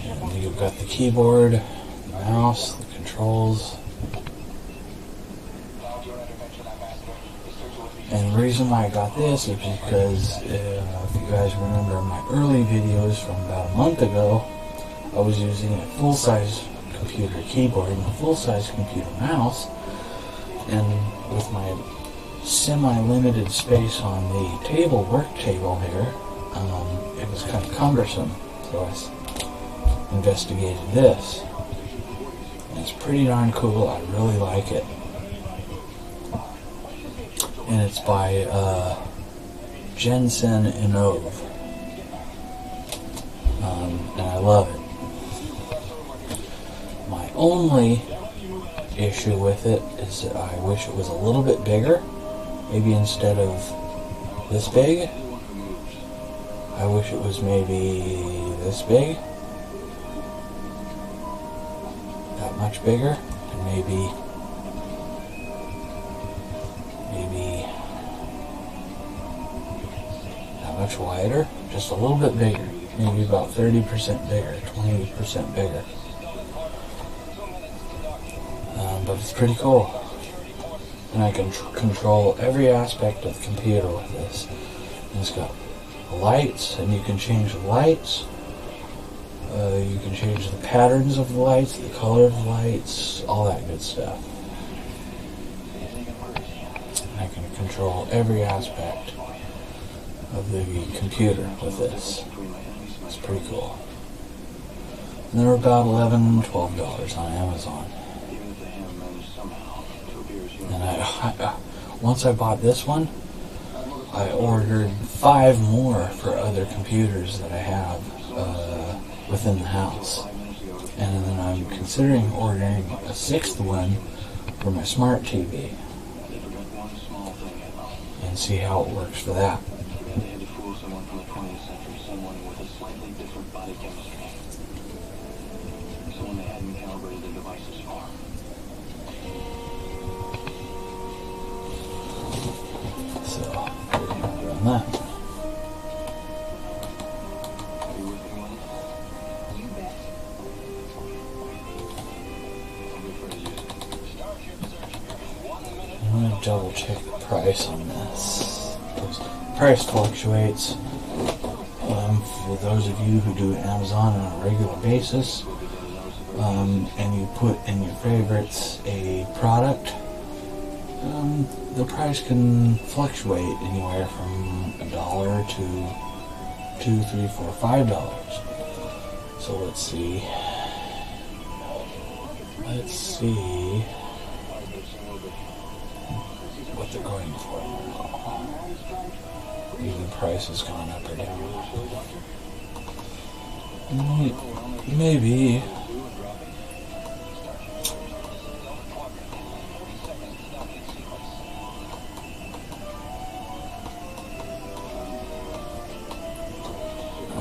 And you've got the keyboard, the mouse, the controls. And the reason why I got this is because if you guys remember my early videos from about a month ago, I was using a full-size computer keyboard and a full-size computer mouse, and with my semi-limited space on the work table here, it was kind of cumbersome, so I investigated this. And it's pretty darn cool. I really like it. And it's by Jensen Inove. And I love it. My only issue with it is that I wish it was a little bit bigger. Maybe instead of this big, I wish it was maybe this big. That much bigger. And maybe that much wider. Just a little bit bigger. Maybe about 30% bigger, 20% bigger. But it's pretty cool. And I can control every aspect of the computer with this. And it's got lights, and you can change the lights. You can change the patterns of the lights, the color of the lights, all that good stuff. And I can control every aspect of the computer with this. It's pretty cool. And they're about $11-12 on Amazon. And once I bought this one, I ordered 5 more for other computers that I have. within the house. And then I'm considering ordering a 6th one for my smart TV and see how it works for that.
They had to fool someone from the 20th century, someone with a slightly different body chemistry. Someone they hadn't calibrated their devices for.
So, we're going to do on that.
Are you with me, Wendy?
You bet.
I'm good for the use.
Start your search here. 1 minute.
I'm going to double check the price on this. Because price fluctuates. For those of you who do Amazon on a regular basis, and you put in your favorites a product, the price can fluctuate anywhere from $1 to $2, $3, $4, $5. So let's see. Let's see what they're going for. Maybe the price has gone up or down. Maybe.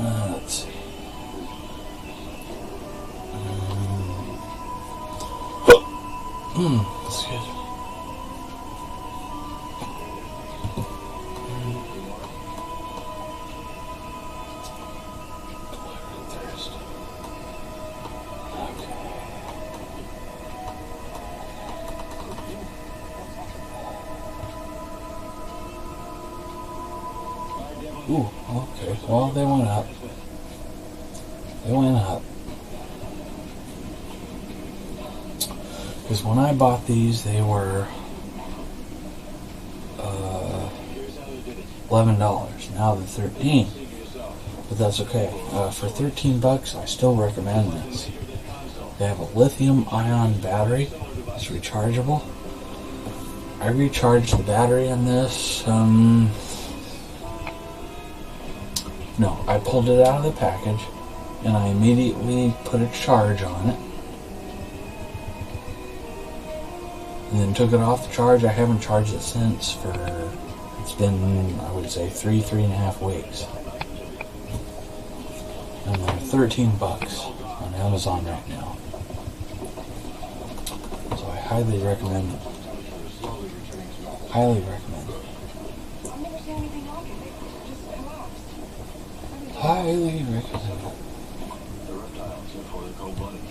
Let's see. Excuse me. Ooh, okay. Well, they went up. They went up. Because when I bought these, they were $11. Now they're $13. But that's okay. For $13, I still recommend this. They have a lithium-ion battery. It's rechargeable. I recharged the battery on this. No, I pulled it out of the package and I immediately put a charge on it. And then took it off the charge. I haven't charged it since it's been, I would say, 3.5 weeks. And they're $13 on Amazon right now. So I highly recommend it. Highly recommend it.
I've never seen anything like it. They just collapsed.
Highly recommend it.
The reptiles, therefore they're cold-blooded.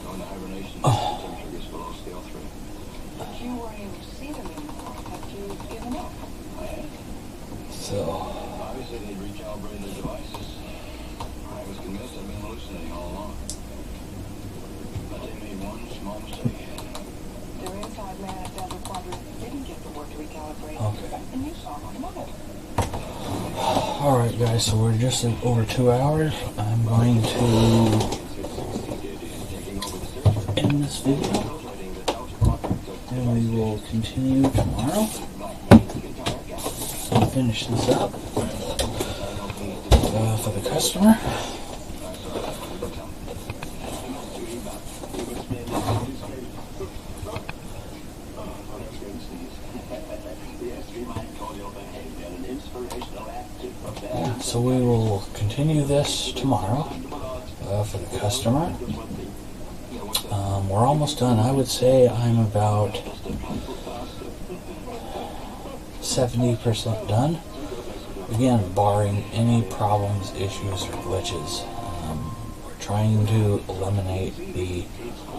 Go into hibernation as the temperature gets below scale 3.
But you weren't able to see them anymore. Have you given up?
I had.
So,
Obviously they'd recalibrated their devices. I was convinced I'd been hallucinating all along. But they made one small mistake.
Their inside man at Delta Quadrant didn't get the work to recalibrate.
okay.
And you saw him on it.
Alright guys, so we're just at over 2 hours. I'm going to end this video. And we will continue tomorrow. I'll finish this up for the customer. So we will continue this tomorrow for the customer. We're almost done. I would say I'm about 70% done. Again, barring any problems, issues, or glitches. We're trying to eliminate the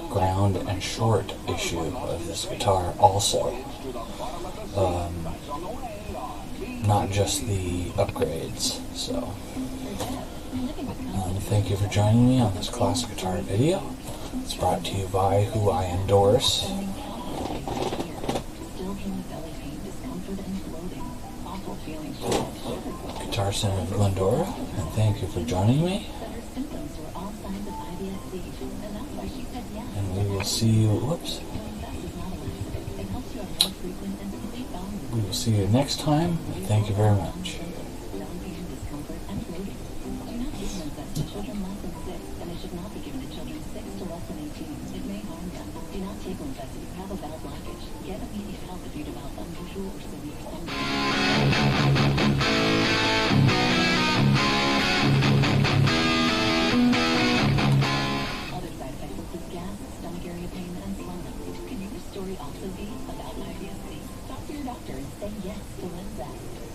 ground and short issue of this guitar also. Not just the upgrades. So, thank you for joining me on this classic guitar video. It's brought to you by who I endorse, Guitar Center of Glendora, and thank you for joining me. And we will see you, whoops. We will see you next time. Thank you very much.
unusual or severe symptoms. Other side effects include gas, stomach area pain, and swelling. Could your story also be about IBS-C? Talk to your doctor and say yes to Linzak.